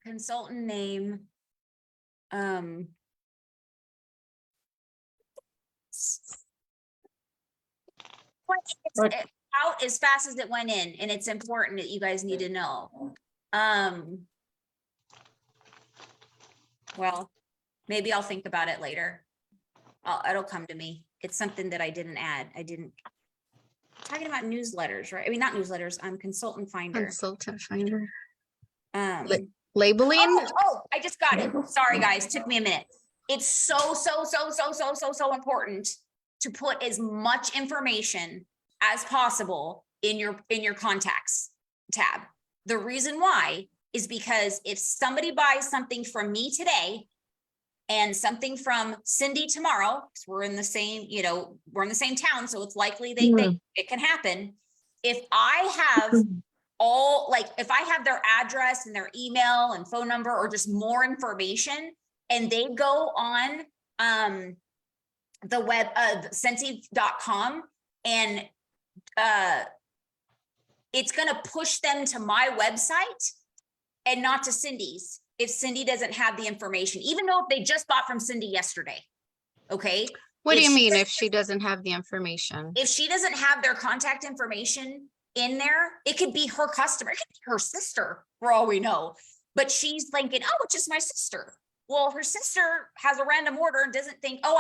Consultant name. It's out as fast as it went in, and it's important that you guys need to know. Well, maybe I'll think about it later. It'll come to me. It's something that I didn't add. Talking about newsletters, right? I mean, not newsletters, I'm consultant finder. Consultant finder. Um, Labeling? oh, I just got it. Sorry, guys, took me a minute. It's so important to put as much information as possible in your contacts tab. The reason why is because if somebody buys something from me today and something from Cindy tomorrow, because we're in the same, we're in the same town, so it's likely it can happen. If I have if I have their address and their email and phone number or just more information, and they go on the web, Scentsy.com, and it's gonna push them to my website and not to Cindy's if Cindy doesn't have the information, even though they just bought from Cindy yesterday. Okay. What do If you she mean doesn't- if she doesn't have the information? If she doesn't have their contact information in there, it could be her customer, it could be her sister, for all we know. But she's thinking, oh, it's just my sister. Well, her sister has a random order and doesn't think, oh,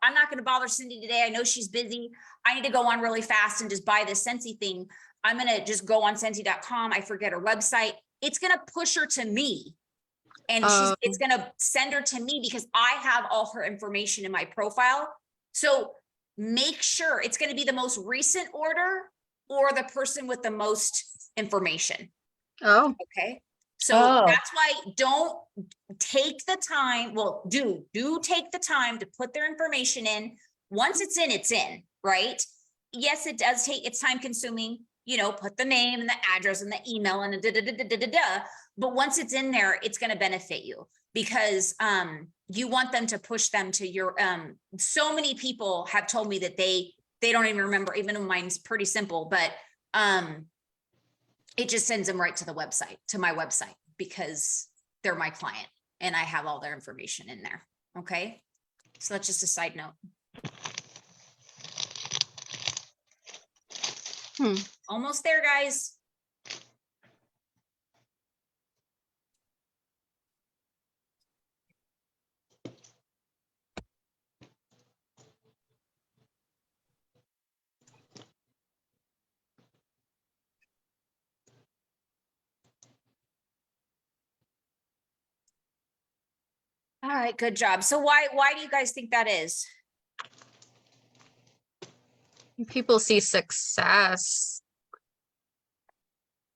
I'm not gonna bother Cindy today. I know she's busy. I need to go on really fast and just buy this Scentsy thing. I'm gonna just go on Scentsy.com. I forget her website. It's gonna push her to me. And it's gonna send her to me because I have all her information in my profile. So make sure it's gonna be the most recent order or the person with the most information. Oh, Okay. So Oh. that's why don't take the time. Well, do take the time to put their information in. Once it's in, right? Yes, it does take, it's time consuming, put the name and the address and the email and the but once it's in there, it's going to benefit you because you want them to push them to your, so many people have told me that they don't even remember, even though mine's pretty simple, but it just sends them right to the website, to my website, because they're my client and I have all their information in there. Okay. So that's just a side note. Almost there, guys. All right, good job. So why do you guys think that is? people see success,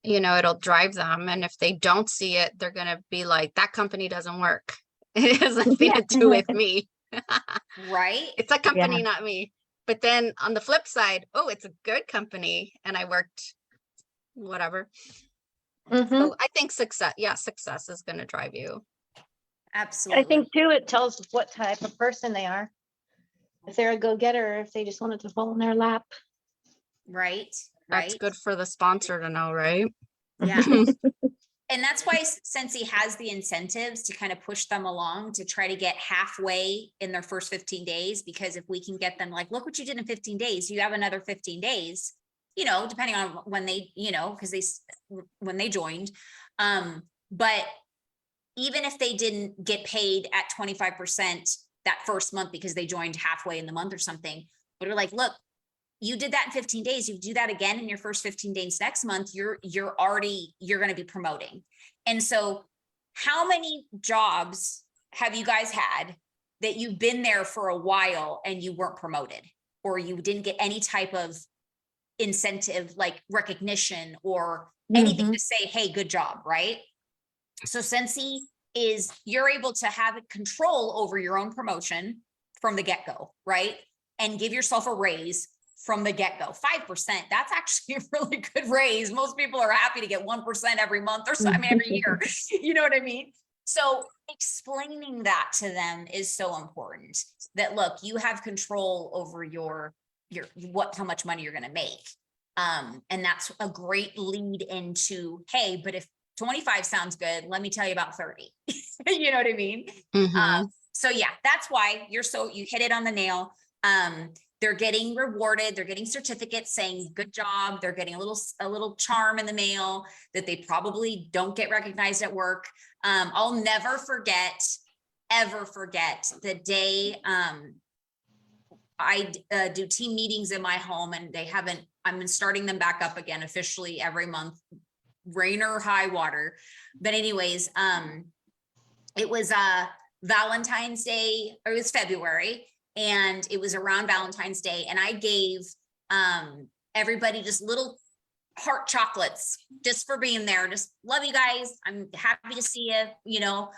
it'll drive them. And if they don't see it, they're going to be like, that company doesn't work. It has nothing to do with me. Right? It's a company, not me. But then on the flip side, oh, it's a good company and I worked whatever. So I think success is going to drive you. Absolutely. I think too, it tells what type of person they are. If they're a go-getter, or if they just wanted to fall in their lap. Right. That's Right. good for the sponsor to know, right? Yeah. And that's why Scentsy has the incentives to kind of push them along to try to get halfway in their first 15 days. Because if we can get them like, look what you did in 15 days, you have another 15 days, depending on when they, because when they joined. But even if they didn't get paid at 25% that first month because they joined halfway in the month or something, but we're like, look, you did that in 15 days. You do that again in your first 15 days next month, you're going to be promoting. And so how many jobs have you guys had that you've been there for a while and you weren't promoted, or you didn't get any type of incentive, like recognition or anything to say, hey, good job, right? So Scentsy is, you're able to have control over your own promotion from the get-go, right? And give yourself a raise from the get-go. 5%, that's actually a really good raise. Most people are happy to get 1% every month or so, every year. You know what I mean? So explaining that to them is so important, that look, you have control over how much money you're going to make. And that's a great lead into, hey, but if 25 sounds good, let me tell you about 30. You know what I mean? Mhm. So yeah, that's why you hit it on the nail. They're getting rewarded, they're getting certificates saying, good job. They're getting a little charm in the mail that they probably don't get recognized at work. I'll never ever forget the day, I do team meetings in my home, and I'm starting them back up again officially every month, rain or high water. But anyways, it was Valentine's Day, or it was February, and it was around Valentine's Day, and I gave everybody just little heart chocolates just for being there. Just love you guys. I'm happy to see you, you know.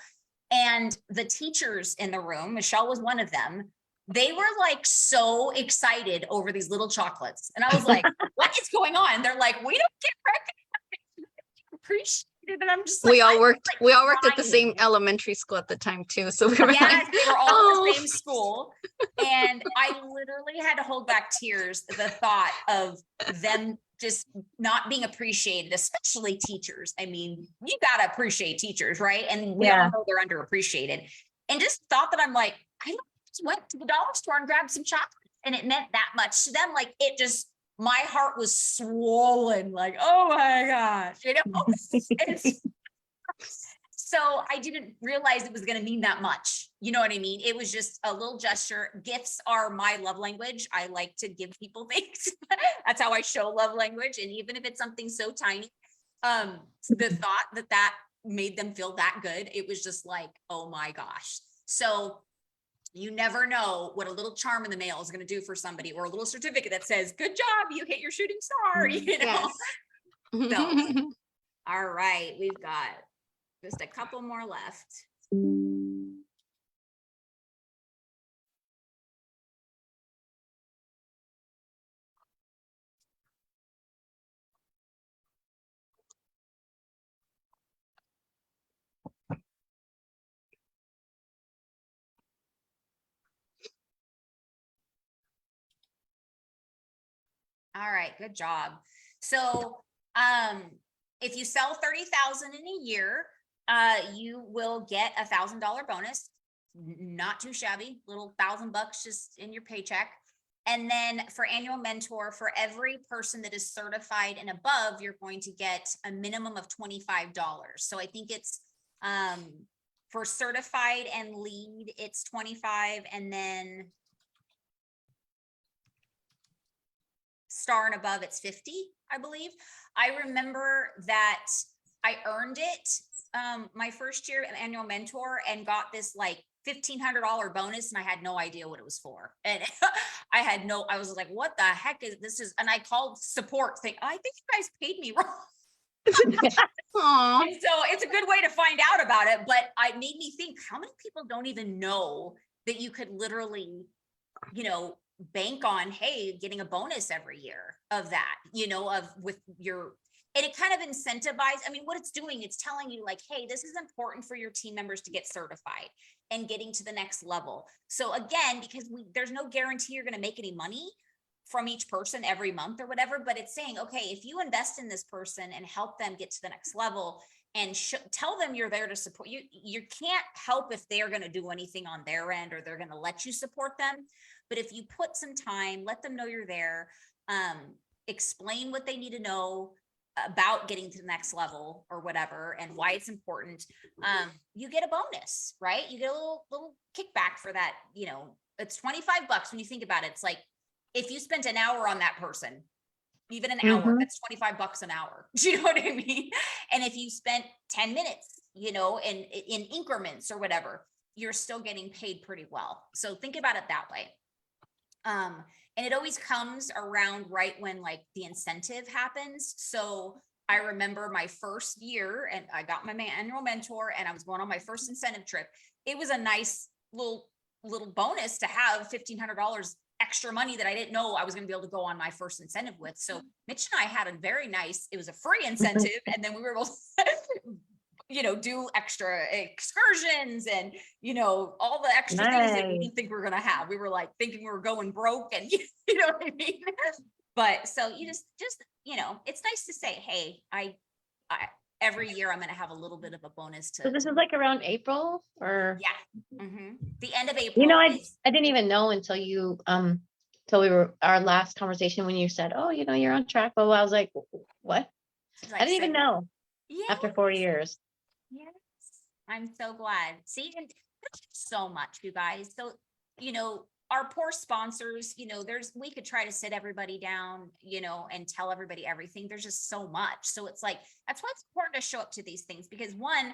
And the teachers in the room, Michelle was one of them, they were like so excited over these little chocolates. And I was like, what is going on? They're like, we don't get recognized, appreciated. And I'm just like, We all I'm worked at the crying. same elementary school at the time too. So we were Yes, like, they were all "Oh." in the same school. And I literally had to hold back tears, the thought of them just not being appreciated, especially teachers. I mean, you gotta appreciate teachers, right? And we all Yeah. know they're underappreciated. And just thought that I'm like, I just went to the dollar store and grabbed some chocolate, and it meant that much to them. Like, it just, my heart was swollen, like, oh my gosh, you know? It's, so I didn't realize it was going to mean that much. You know what I mean? It was just a little gesture. Gifts are my love language. I like to give people things. That's how I show love language. And even if it's something so tiny, the thought that made them feel that good, it was just like, oh my gosh. So you never know what a little charm in the mail is going to do for somebody, or a little certificate that says, good job, you hit your shooting star, you know? Yes. So, all right, we've got just a couple more left. All right, good job. So, if you sell 30,000 in a year, you will get $1,000 bonus. Not too shabby, little $1,000 just in your paycheck. And then for annual mentor, for every person that is certified and above, you're going to get a minimum of $25. So I think it's, for certified and lead, it's 25, and then star and above, it's 50, I believe. I remember that I earned it my first year of annual mentor, and got this like $1,500 bonus, and I had no idea what it was for. And I was like, what the heck is this? And I called support saying, I think you guys paid me wrong. Aw. And so it's a good way to find out about it. But it made me think, how many people don't even know that you could literally, you know, bank on, hey, getting a bonus every year of that, you know, with your, and it kind of incentivizes. I mean, what it's doing, it's telling you like, hey, this is important for your team members to get certified and getting to the next level. So again, because there's no guarantee you're going to make any money from each person every month or whatever, but it's saying, okay, if you invest in this person and help them get to the next level and tell them you're there to support you, you can't help if they're going to do anything on their end, or they're going to let you support them. But if you put some time, let them know you're there, explain what they need to know about getting to the next level or whatever, and why it's important, you get a bonus, right? You get a little kickback for that. You know, it's $25 when you think about it. It's like, if you spent an hour on that person, even an hour, that's $25 an hour. Do you know what I mean? And if you spent 10 minutes, you know, in increments or whatever, you're still getting paid pretty well. So think about it that way. And it always comes around right when like the incentive happens. So I remember my first year, and I got my annual mentor, and I was going on my first incentive trip. It was a nice little bonus to have $1,500 extra money that I didn't know I was going to be able to go on my first incentive with. So Mitch and I had a very nice, it was a free incentive. And then we were able to, you know, do extra excursions and, you know, all the extra things that we Nice. didn't think we were going to have. We were like thinking we were going broke, and you know what I mean? But so you just, you know, it's nice to say, hey, every year I'm gonna have a little bit of a bonus So to, this is like around April or? yeah. The end of April. You know, is- I didn't even know until you, till we were, our last conversation when you said, oh, you know, you're on track. But I was like, what? like I didn't even say- know Yeah. after 4 years. Yes, I'm so glad. See, and there's so much, you guys. So, you know, our poor sponsors, you know, we could try to sit everybody down, you know, and tell everybody everything. There's just so much. So it's like, that's why it's important to show up to these things because one,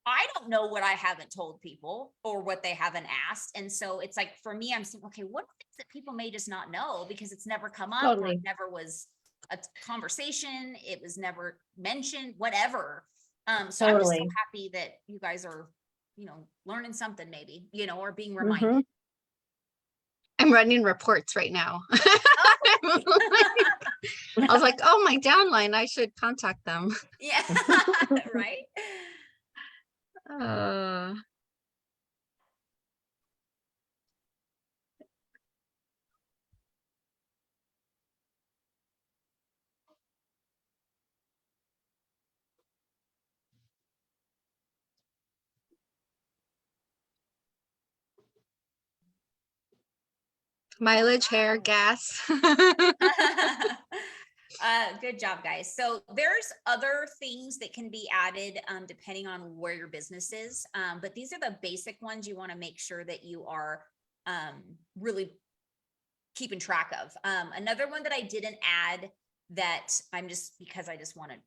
I don't know what I haven't told people or what they haven't asked. And so it's like, for me, I'm saying, okay, what are things that people may just not know because it's never come up or Totally. it never was a conversation. It was never mentioned, whatever. So I'm just so Totally. happy that you guys are, you know, learning something maybe, you know, or being Mhm. reminded. I'm running reports right now. I was like, oh, my downline, I should contact them. Yeah, right? Uh, mileage, hair, gas. Good job, guys. So there's other things that can be added depending on where your business is. But these are the basic ones you want to make sure that you are really keeping track of. Another one that I didn't add that I'm just because I just want to,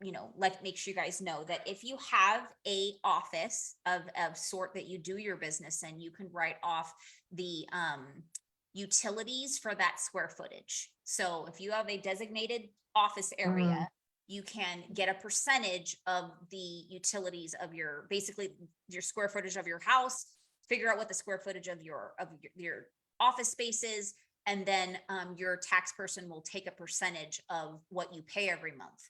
you know, make sure you guys know that if you have a office of sort that you do your business in, you can write off the utilities for that square footage. So if you have a designated office area, you can get a percentage of the utilities of your, basically your square footage of your house, figure out what the square footage of your office space is, and then your tax person will take a percentage of what you pay every month.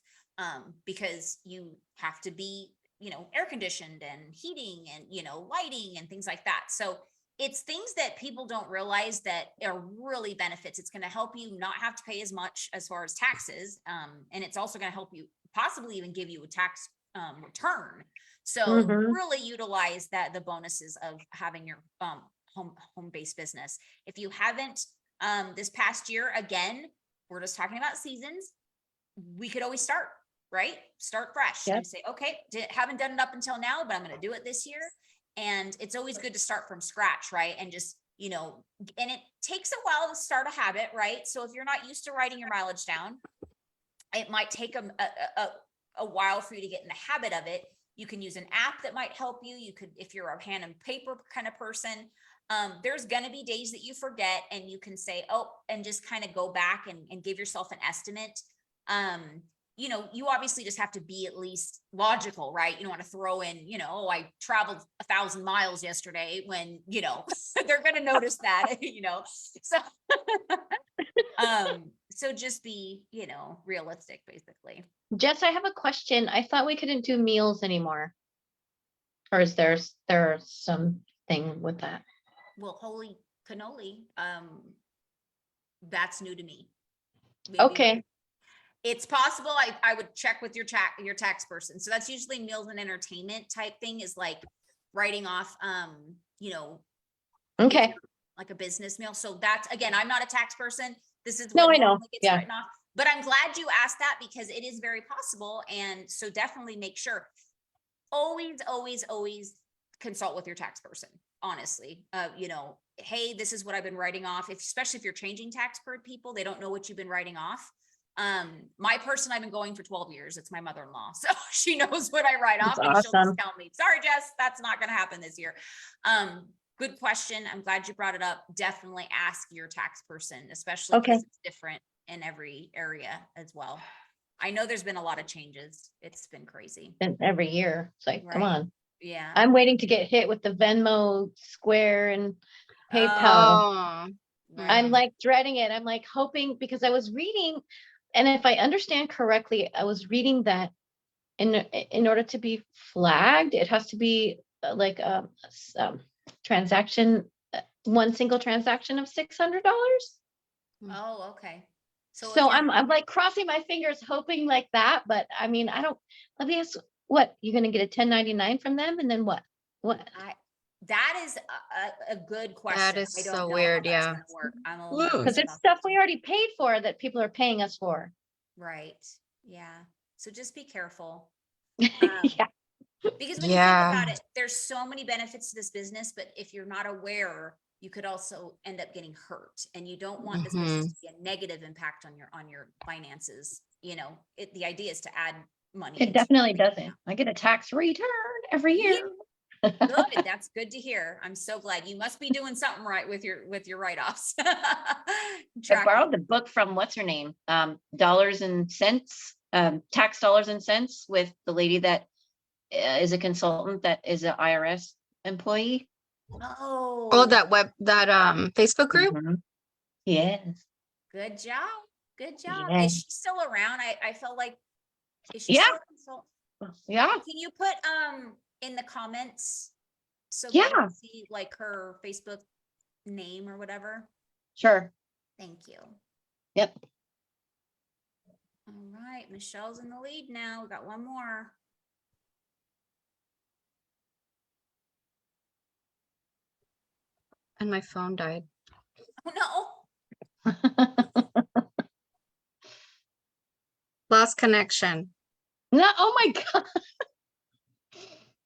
Because you have to be, you know, air conditioned and heating and, you know, lighting and things like that. So it's things that people don't realize that are really benefits. It's going to help you not have to pay as much as far as taxes. And it's also going to help you possibly even give you a tax return. So Mhm. really utilize the bonuses of having your home-based business. If you haven't this past year, again, we're just talking about seasons. We could always start, right? Start fresh Yep. and say, okay, haven't done it up until now, but I'm going to do it this year. And it's always good to start from scratch, right? And just, you know, and it takes a while to start a habit, right? So if you're not used to writing your mileage down, it might take a while for you to get in the habit of it. You can use an app that might help you. You could, if you're a pen and paper kind of person, there's going to be days that you forget and you can say, oh, and just kind of go back and give yourself an estimate. You know, you obviously just have to be at least logical, right? You don't want to throw in, you know, oh, I traveled 1,000 miles yesterday when, you know, they're going to notice that, you know, so, so just be, you know, realistic basically. Jess, I have a question. I thought we couldn't do meals anymore. Or is there something with that? Well, holy cannoli, that's new to me. Maybe- Okay, It's possible. I would check with your tax person. So that's usually meals and entertainment type thing is like writing off, you know, okay. like a business meal. So that's, again, I'm not a tax person. This is No, what I know. normally gets Yeah. written off. But I'm glad you asked that because it is very possible. And so definitely make sure. Always, always, always consult with your tax person, honestly. You know, hey, this is what I've been writing off. Especially if you're changing tax per people, they don't know what you've been writing off. My person I've been going for 12 years. It's my mother-in-law. So she knows what I write off That's and she'll awesome. just tell me, sorry, Jess, that's not going to happen this year. Good question. I'm glad you brought it up. Definitely ask your tax person, especially Okay. because it's different in every area as well. I know there's been a lot of changes. It's been crazy. And every year, it's like, come Right. on. Yeah. I'm waiting to get hit with the Venmo, Square, and PayPal. Oh, I'm like dreading it. I'm like hoping because I was reading, and if I understand correctly, I was reading that in order to be flagged, it has to be like a transaction, one single transaction of $600. Oh, okay. So if So you're- I'm like crossing my fingers, hoping like that, but I mean, I don't, let me ask, what, you're gonna get a 1099 from them and then what? What? That is a good question. is I don't so know how weird, that's yeah. gonna work. I'm a Ooh. little nervous Because it's about stuff that. we already paid for that people are paying us for. Right, yeah. So just be careful. Yeah, Because when you think about Yeah. it, there's so many benefits to this business, but if you're not aware, you could also end up getting hurt. And you don't want this business to be a negative impact on your finances. You know, the idea is to add money. it into your definitely bank doesn't. account. I get a tax return every Yeah. year. Good, that's good to hear. I'm so glad. You must be doing something right with your write-offs. I borrowed the book from what's her name? Dollars and Cents, Tax Dollars and Cents, with the lady that is a consultant that is an IRS employee. Oh. Oh, that Facebook group? Mhm. Yes. Good job. Good job. Yeah. Is she still around? I felt like, is she Yeah. still a consultant? Yeah. Can you put in the comments so Yeah. people can see like her Facebook name or whatever? Sure. Thank you. Yep. All right, Michelle's in the lead now. We got one more. And my phone died. Oh no. Lost connection. No, oh my God.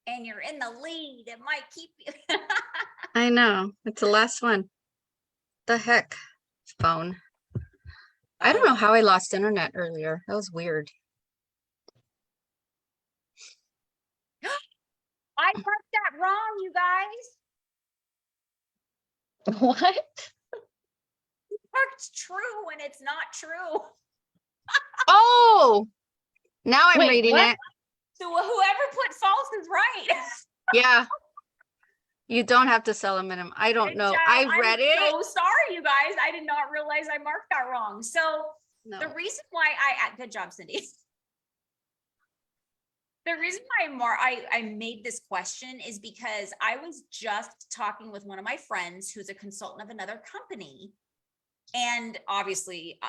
And you're in the lead. It might keep you. I know. It's the last one. The heck? Phone. I don't know how I lost internet earlier. That was weird. I marked that wrong, you guys. What? Marked true when it's not true. Oh, now I'm Wait, reading what? it. So whoever put false is right. Yeah. You don't have to sell a minimum. I don't Good know. job. I I'm read it. so sorry, you guys. I did not realize I marked that wrong. So No. the reason why good job, Cindy. The reason why I made this question is because I was just talking with one of my friends who's a consultant of another company. And obviously,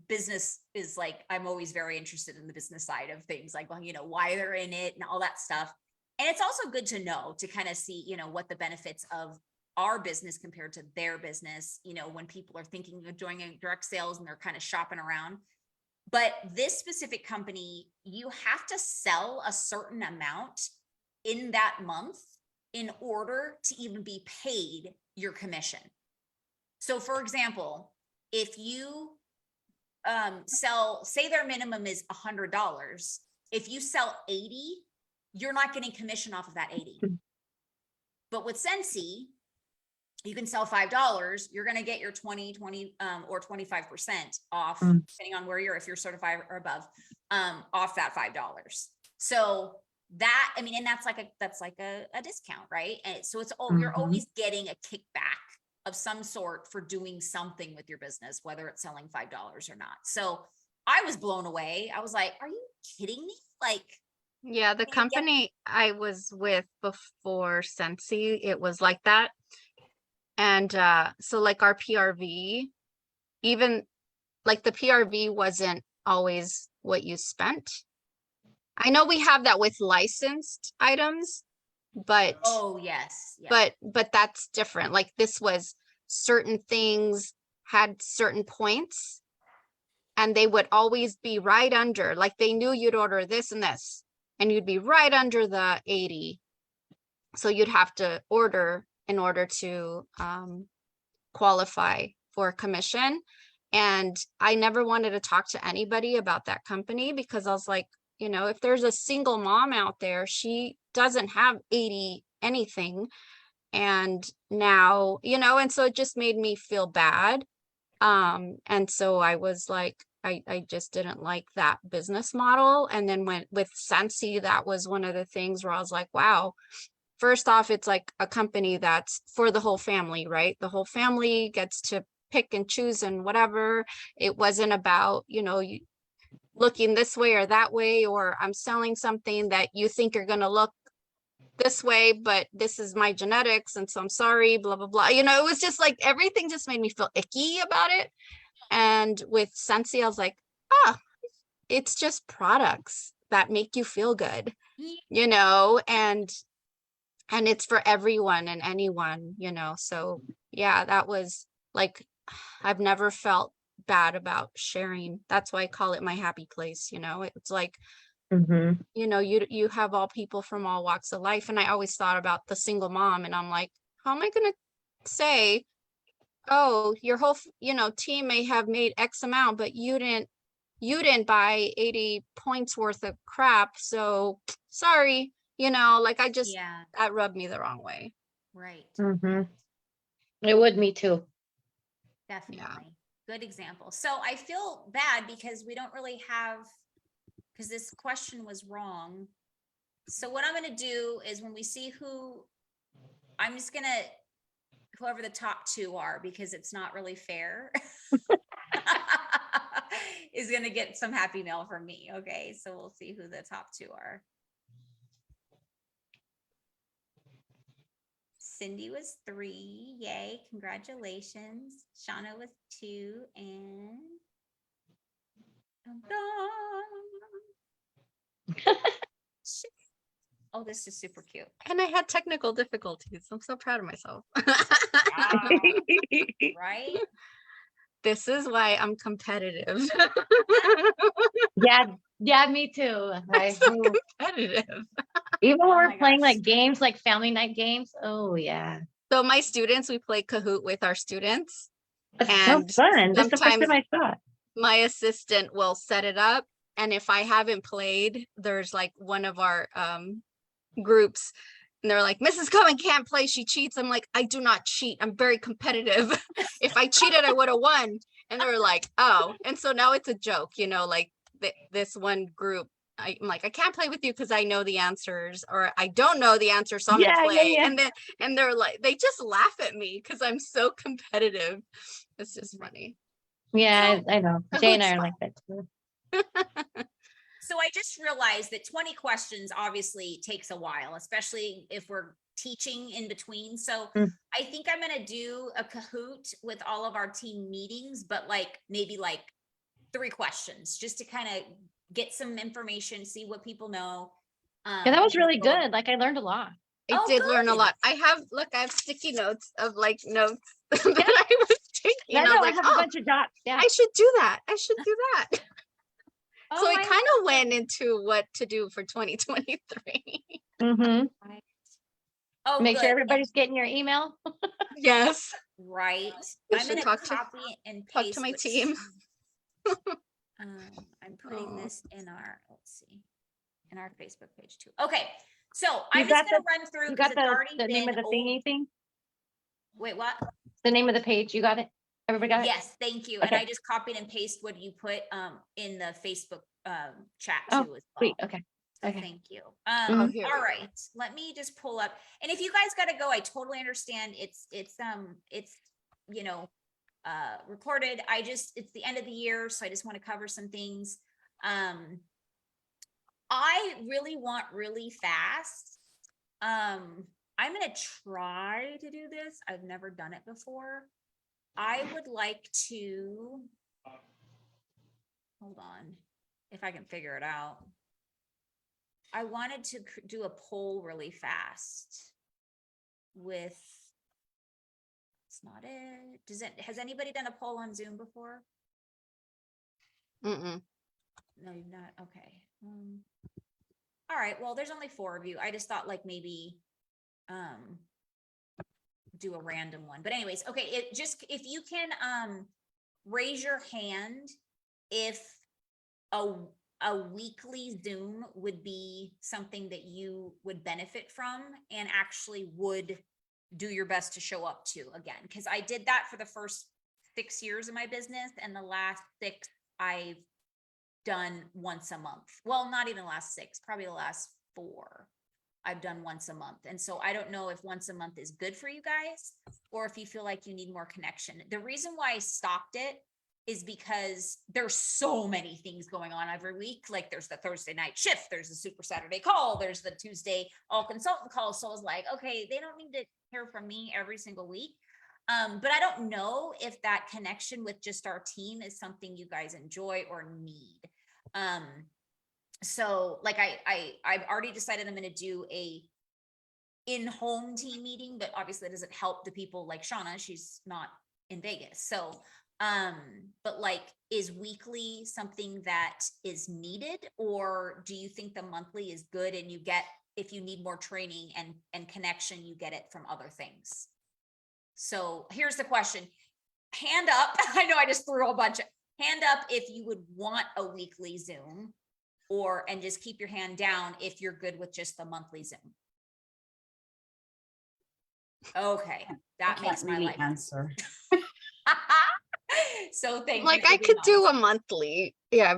business is like, I'm always very interested in the business side of things, like, well, you know, why they're in it and all that stuff. And it's also good to know, to kind of see, you know, what the benefits of our business compared to their business, you know, when people are thinking of joining direct sales and they're kind of shopping around. But this specific company, you have to sell a certain amount in that month in order to even be paid your commission. So for example, if you say their minimum is $100, if you sell 80, you're not getting commission off of that 80. But with Sensi, you can sell $5, you're going to get your 20 or 25% off, depending on where if you're certified or above, off that $5. So that, I mean, and that's like a discount, right? And so it's, you're always getting a kickback of some sort for doing something with your business, whether it's selling $5 or not. So I was blown away. I was like, are you kidding me? Like, Yeah, the you get- company I was with before Sensi, it was like that. And so like our PRV, even like the PRV wasn't always what you spent. I know we have that with licensed items, but oh yes. Yeah. but that's different. Like this was certain things had certain points and they would always be right under, like they knew you'd order this and this and you'd be right under the 80. So you'd have to order in order to qualify for commission. And I never wanted to talk to anybody about that company because I was like, you know, if there's a single mom out there, she doesn't have 80 anything. And now, you know, and so it just made me feel bad. And so I was like, I just didn't like that business model. And then with Sensi, that was one of the things where I was like, wow, first off, it's like a company that's for the whole family, right? The whole family gets to pick and choose and whatever. It wasn't about, you know, you looking this way or that way, or I'm selling something that you think you're going to look this way, but this is my genetics. And so I'm sorry, blah, blah, blah. You know, it was just like everything just made me feel icky about it. And with Scentsy, I was like, it's just products that make you feel good, you know, and it's for everyone and anyone, you know. So yeah, that was like, I've never felt bad about sharing. That's why I call it my happy place, you know. It's like, Mhm. you know, you have all people from all walks of life. And I always thought about the single mom, and I'm like, how am I gonna say, oh, your whole you know, team may have made X amount, but you didn't buy 80 points worth of crap, so sorry, you know, like I just, Yeah, that rubbed me the wrong way. right. Mhm. It would me too. Definitely. Good example. So I feel bad because we don't really have, because this question was wrong. So what I'm gonna do is when we see who, I'm just gonna, whoever the top two are, because it's not really fair. Is gonna get some happy mail from me. Okay, so we'll see who the top two are. Cindy was 3. Yay, congratulations. Shauna was 2 and dun, dun. Shit. Oh, this is super cute. And I had technical difficulties. I'm so proud of myself. Ah, right? This is why I'm competitive. Yeah, yeah, me too. I So do. competitive. Even when Oh we're my playing gosh. like games, like family night games. Oh yeah. So my students, we play Kahoot with our students. That's so And fun. This is the first sometimes time I saw it. my assistant will set it up. And if I haven't played, there's like one of our groups, and they're like, Mrs. Cohen can't play, she cheats. I'm like, I do not cheat. I'm very competitive. If I cheated, I would have won. And they were like, oh. And so now it's a joke, you know, like this one group, I'm like, I can't play with you because I know the answers, or I don't know the answer, so I'm Yeah, gonna yeah, play. yeah. And then they're like, they just laugh at me because I'm so competitive. It's just funny. Yeah, So- I know. Kahoot's Jay and I are fun. like that too. So I just realized that 20 questions obviously takes a while, especially if we're teaching in between. So Mm. I think I'm gonna do a Kahoot with all of our team meetings, but like maybe like 3 questions, just to kind of get some information, see what people know. Yeah, that was and really go over- good. Like I learned a lot. I Oh, did learn a good. lot. I have sticky notes of like notes that I was taking. Yeah, And I no, was I like, have oh, a bunch of dots. Yeah. I should do that. I should do that. So Oh, it I kind love of went it. into what to do for 2023. Mm-hmm. Oh, Make good. sure And- everybody's getting your email. Yes. Right. I I'm should gonna talk to- copy and talk paste. to my what team. I'm putting Oh. this in our, let's see, in our Facebook page too. Okay, so You I'm just got gonna run through You because got it's already the name been. of the thingy thing? Wait, what? The name of the page. You got it? Everybody got it? Yes, thank you. And Okay. I just copied and pasted what you put in the Facebook chat Oh, too as Sweet. well. Okay. So okay. thank you. Oh, here we All go. right, let me just pull up. And if you guys gotta go, I totally understand. It's you know, recorded. It's the end of the year, so I just want to cover some things. I really want really fast. I'm gonna try to do this. I've never done it before. I would like to, hold on, if I can figure it out. I wanted to do a poll really fast with, it's not it. Has anybody done a poll on Zoom before? Mm-mm. No, you've not. Okay. All right. Well, there's only 4 of you. I just thought like maybe do a random one. But anyways, okay. If you can raise your hand if a weekly Zoom would be something that you would benefit from and actually would do your best to show up to again. Because I did that for the first 6 years of my business, and the last 6 I've done once a month. Well, not even the last 6, probably the last 4 I've done once a month. And so I don't know if once a month is good for you guys or if you feel like you need more connection. The reason why I stopped it is because there's so many things going on every week. Like there's the Thursday night shift, there's the Super Saturday call, there's the Tuesday all consultant call. So I was like, okay, they don't need to hear from me every single week. But I don't know if that connection with just our team is something you guys enjoy or need. So like I've already decided I'm gonna do a in-home team meeting, but obviously that doesn't help the people like Shauna, she's not in Vegas. So, but like, is weekly something that is needed? Or do you think the monthly is good and you get, if you need more training and connection, you get it from other things? So here's the question. Hand up. I know I just threw a bunch of hand up if you would want a weekly Zoom, or, and just keep your hand down if you're good with just the monthly Zoom. Okay, I that can't makes my really life. answer. So thank you. Like for I being could do honest. a monthly. Yeah,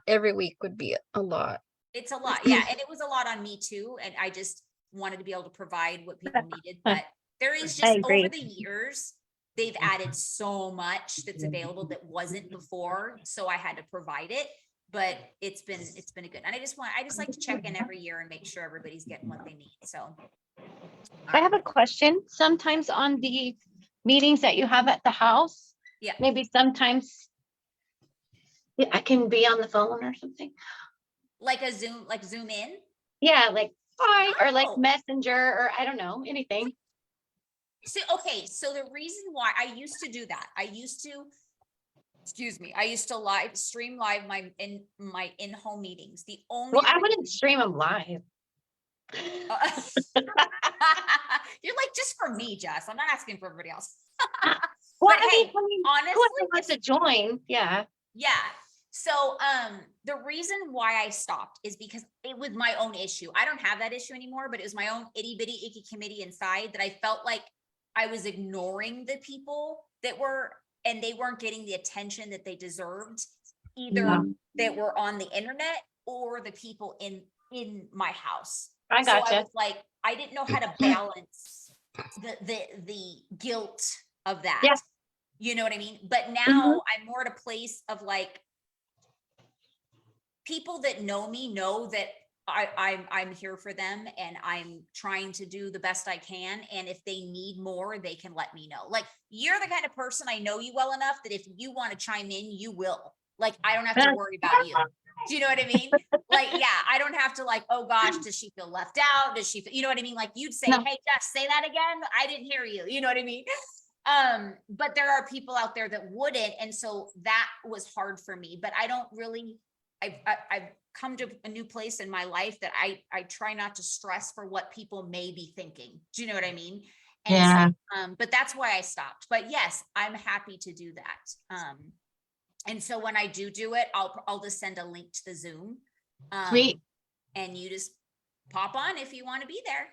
every week would be a lot. It's a lot, yeah, and it was a lot on me too, and I just wanted to be able to provide what people needed, but there is just over agree. the years, they've added so much that's available that wasn't before, so I had to provide it, but it's been a good, and I just like to check in every year and make sure everybody's getting what they need, so. I have a question. Sometimes on the meetings that you have at the house. Yeah. Maybe sometimes I can be on the phone or something. Like a Zoom, like Zoom in? Yeah, like hi, or like Oh. Messenger, or I don't know, anything. So, okay, so the reason why I used to do that, I used to live stream live my in-home meetings. The only Well, I reason- wouldn't stream them live. You're like, just for me, Jess. I'm not asking for everybody else. Well, But hey, honestly, whoever wants to join, yeah. yeah. So, the reason why I stopped is because it was my own issue. I don't have that issue anymore, but it was my own itty bitty icky committee inside that I felt like I was ignoring the people that were, and they weren't getting the attention that they deserved, either Yeah. that were on the internet or the people in my house. I So I gotcha. was like, I didn't know how to balance the guilt of that. Yeah. You know what I mean? But now I'm more at a place of like, people that know me know that I'm here for them and I'm trying to do the best I can. And if they need more, they can let me know. Like, you're the kind of person, I know you well enough that if you want to chime in, you will. Like, I don't have to worry about you. Do you know what I mean? Like, yeah, I don't have to like, oh gosh, does she feel left out? Does she, you know what I mean? Like, you'd say, No. hey, Jess, say that again. I didn't hear you. You know what I mean? But there are people out there that wouldn't. And so that was hard for me, but I don't really, I've come to a new place in my life that I try not to stress for what people may be thinking. Do you know what I mean? And Yeah. so, but that's why I stopped. But yes, I'm happy to do that. And so when I do it, I'll just send a link to the Zoom. Sweet. And you just pop on if you want to be there.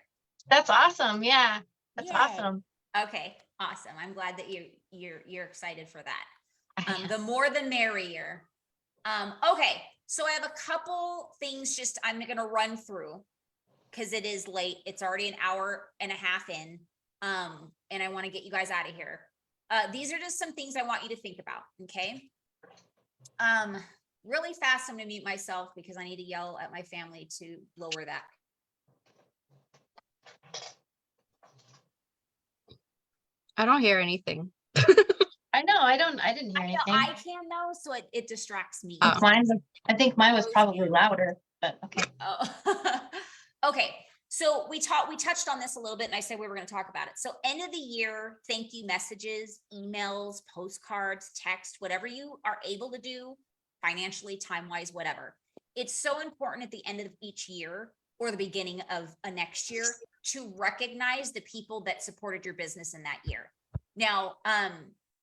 That's awesome. Yeah. That's Yay. awesome. Okay, awesome. I'm glad that you're excited for that. The more the merrier. Okay, so I have a couple things just I'm gonna run through because it is late. It's already an hour and a half in. And I want to get you guys out of here. These are just some things I want you to think about, okay? Really fast, I'm gonna mute myself because I need to yell at my family to lower that. I don't hear anything. I know. I didn't hear I know anything. I can though, so it distracts me. Oh. I think mine was Those probably hands. louder, but okay. Oh. Okay, so we touched on this a little bit and I said we were going to talk about it. So end of the year, thank you messages, emails, postcards, text, whatever you are able to do financially, time-wise, whatever. It's so important at the end of each year or the beginning of a next year to recognize the people that supported your business in that year. Now,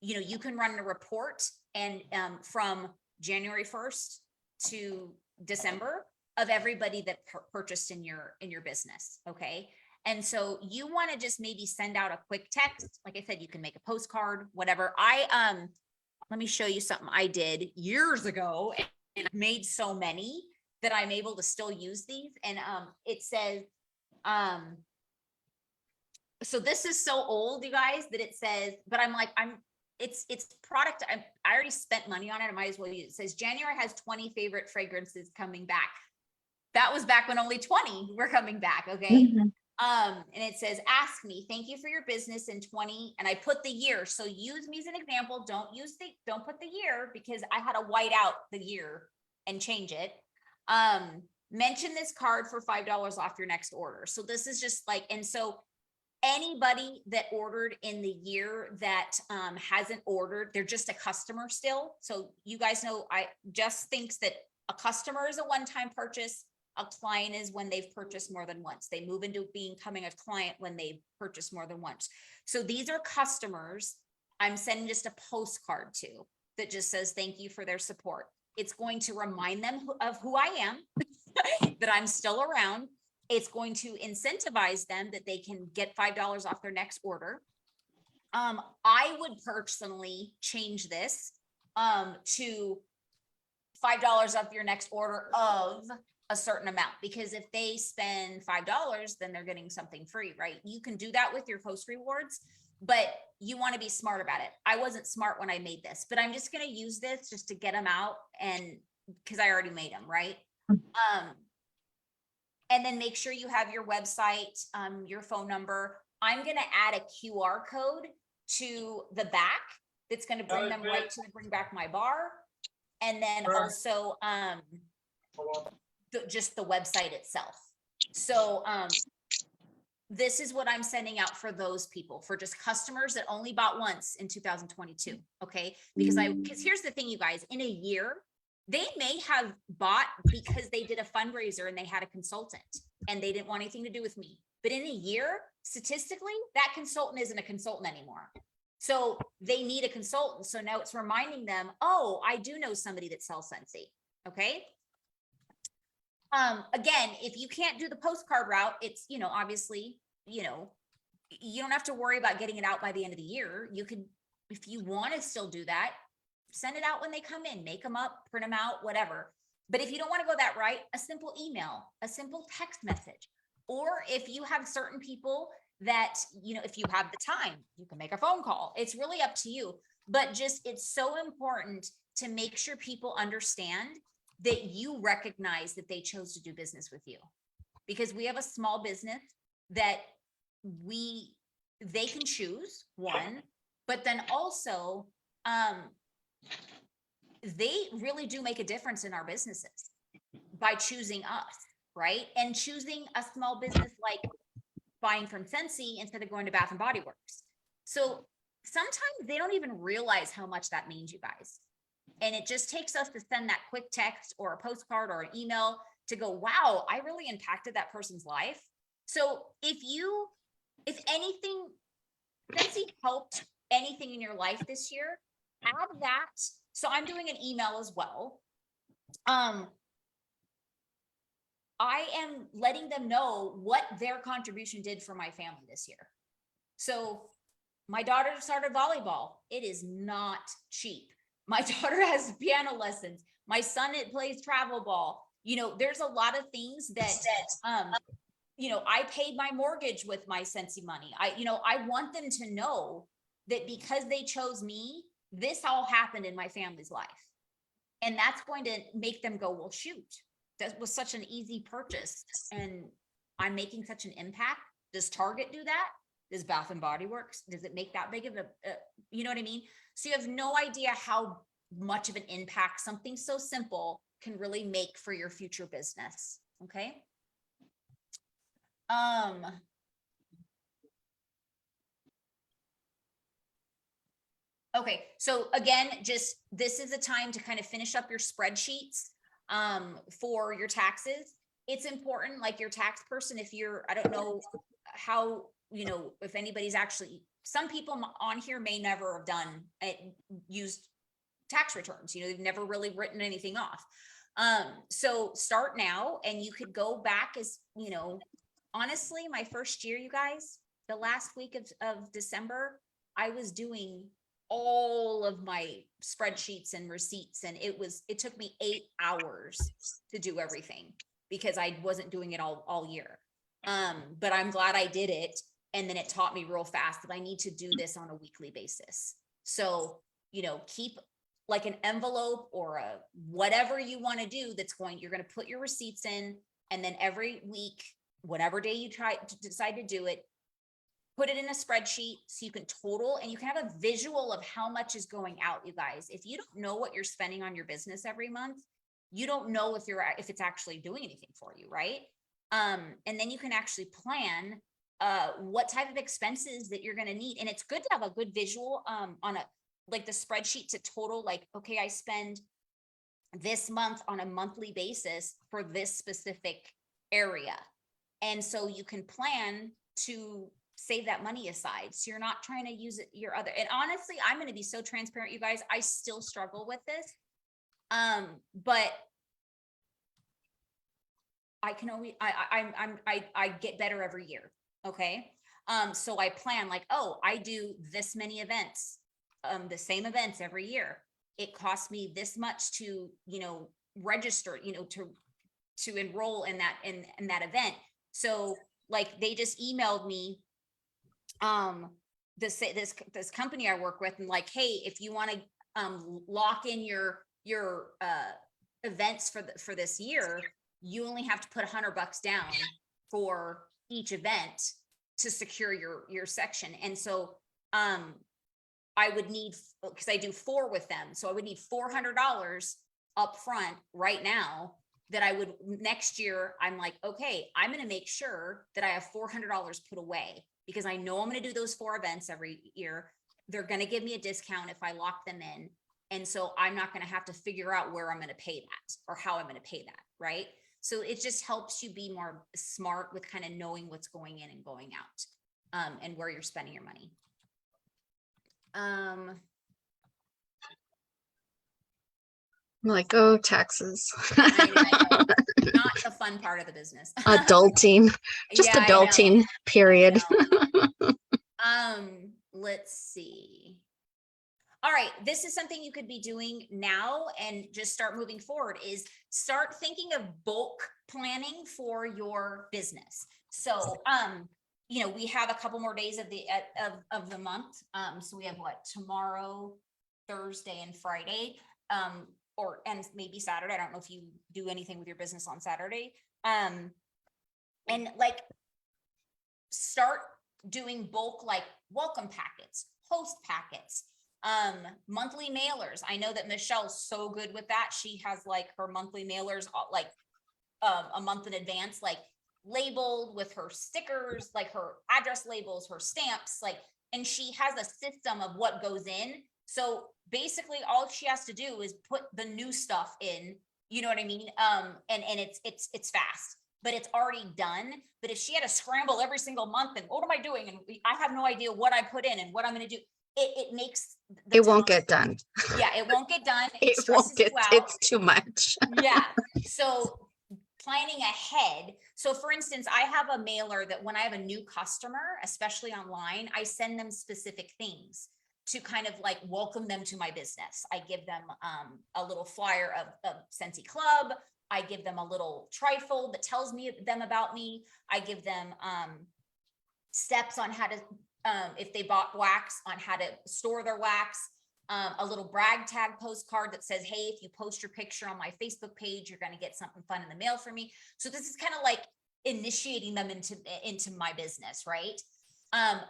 you know, you can run a report and from January 1st to December of everybody that purchased in your business. Okay. And so you want to just maybe send out a quick text. Like I said, you can make a postcard, whatever. Let me show you something I did years ago and I made so many that I'm able to still use these. And it says, so this is so old, you guys, that it says, but I'm like, it's product. I already spent money on it. I might as well use it. It says January has 20 favorite fragrances coming back. That was back when only 20 were coming back. Okay. And it says, ask me, thank you for your business in 20, and I put the year. So use me as an example. Don't put the year because I had to white out the year and change it. Mention this card for $5 off your next order. So this is just like, and so anybody that ordered in the year that hasn't ordered, they're just a customer still. So you guys know, I just thinks that a customer is a one-time purchase. A client is when they've purchased more than once. They move into becoming a client when they purchase more than once. So these are customers I'm sending just a postcard to that just says, thank you for their support. It's going to remind them of who I am, that I'm still around. It's going to incentivize them that they can get $5 off their next order. I would personally change this to $5 off your next order of a certain amount, because if they spend $5, then they're getting something free, right? You can do that with your Host Rewards, but you want to be smart about it. I wasn't smart when I made this, but I'm just going to use this just to get them out, and because I already made them, right? And then make sure you have your website, your phone number. I'm going to add a QR code to the back that's going to bring them right to the Bring Back My Bar. And then also just the website itself. So this is what I'm sending out for those people, for just customers that only bought once in 2022. Okay. Because here's the thing, you guys, in a year, they may have bought because they did a fundraiser and they had a consultant and they didn't want anything to do with me. But in a year, statistically, that consultant isn't a consultant anymore. So they need a consultant. So now it's reminding them, oh, I do know somebody that sells Scentsy. Okay. Again, if you can't do the postcard route, it's, obviously, you don't have to worry about getting it out by the end of the year. You could, if you want to still do that, send it out when they come in, make them up, print them out, whatever. But if you don't want to go that right, a simple email, a simple text message, or if you have certain people that, if you have the time, you can make a phone call. It's really up to you. But just, it's so important to make sure people understand that you recognize that they chose to do business with you, because we have a small business that they can choose one, but then also, they really do make a difference in our businesses by choosing us, right? And choosing a small business like buying from Scentsy instead of going to Bath and Body Works. So sometimes they don't even realize how much that means, you guys. And it just takes us to send that quick text or a postcard or an email to go, wow, I really impacted that person's life. So if anything, Scentsy helped anything in your life this year, add that. So I'm doing an email as well. I am letting them know what their contribution did for my family this year. So my daughter started volleyball. It is not cheap. My daughter has piano lessons. My son, plays travel ball. There's a lot of things that, I paid my mortgage with my Scentsy money. I want them to know that because they chose me, this all happened in my family's life. And that's going to make them go, well, shoot, that was such an easy purchase. And I'm making such an impact. Does Target do that? Does Bath and Body Works? Does it make that big of you know what I mean? So you have no idea how much of an impact something so simple can really make for your future business. Okay. Okay. So again, just, this is a time to kind of finish up your spreadsheets, for your taxes. It's important, like your tax person, I don't know how, if anybody's actually, some people on here may never have used tax returns, they've never really written anything off. So start now, and you could go back as, honestly, my first year, you guys, the last week of December, I was doing all of my spreadsheets and receipts, and it took me 8 hours to do everything because I wasn't doing it all year. But I'm glad I did it. And then it taught me real fast that I need to do this on a weekly basis. So, keep like an envelope or whatever you want to do you're going to put your receipts in. And then every week whatever day you try to decide to do it, put it in a spreadsheet so you can total and you can have a visual of how much is going out, you guys. If you don't know what you're spending on your business every month, you don't know if it's actually doing anything for you, right? And then you can actually plan what type of expenses that you're gonna need. And it's good to have a good visual on like the spreadsheet to total, like, okay, I spend this month on a monthly basis for this specific area. And so you can plan to save that money aside. So you're not trying to use it your other, and honestly, I'm going to be so transparent, you guys, I still struggle with this. But I can always, I get better every year. Okay. So I plan like, oh, I do this many events, the same events every year. It costs me this much to, register, to enroll in that event. So like they just emailed me this company I work with and like, hey, if you want to lock in your events for this year, you only have to put $100 down for each event to secure your section. And so I would need, because I do 4 with them, so I would need $400 up front right now that I would next year. I'm like, okay, I'm going to make sure that I have $400 put away because I know I'm going to do those 4 events every year. They're going to give me a discount if I lock them in. And so I'm not going to have to figure out where I'm going to pay that or how I'm going to pay that. Right. So it just helps you be more smart with kind of knowing what's going in and going out and where you're spending your money. I'm like, oh, taxes. I know. Not the fun part of the business. Adulting, just Yeah, I know. adulting, period. Let's see. All right, this is something you could be doing now and just start moving forward is start thinking of bulk planning for your business. So, we have a couple more days of the month. So we have what, tomorrow, Thursday and Friday, and maybe Saturday. I don't know if you do anything with your business on Saturday. And like start doing bulk, like welcome packets, host packets, monthly mailers. I know that Michelle's so good with that. She has like her monthly mailers, like a month in advance, like labeled with her stickers, like her address labels, her stamps, like, and she has a system of what goes in. So basically all she has to do is put the new stuff in, you know what I mean? And it's fast, but it's already done. But if she had to scramble every single month and what am I doing? And I have no idea what I put in and what I'm going to do. It makes It won't get done. Yeah, it won't get done. It won't stresses get, you out. it's too much. Yeah. So planning ahead. So for instance, I have a mailer that when I have a new customer, especially online, I send them specific things to kind of like welcome them to my business. I give them a little flyer of Scentsy Club. I give them a little trifold that tells them about me. I give them steps on how to, if they bought wax, on how to store their wax. A little brag tag postcard that says, hey, if you post your picture on my Facebook page, you're going to get something fun in the mail from me. So this is kind of like initiating them into my business, right?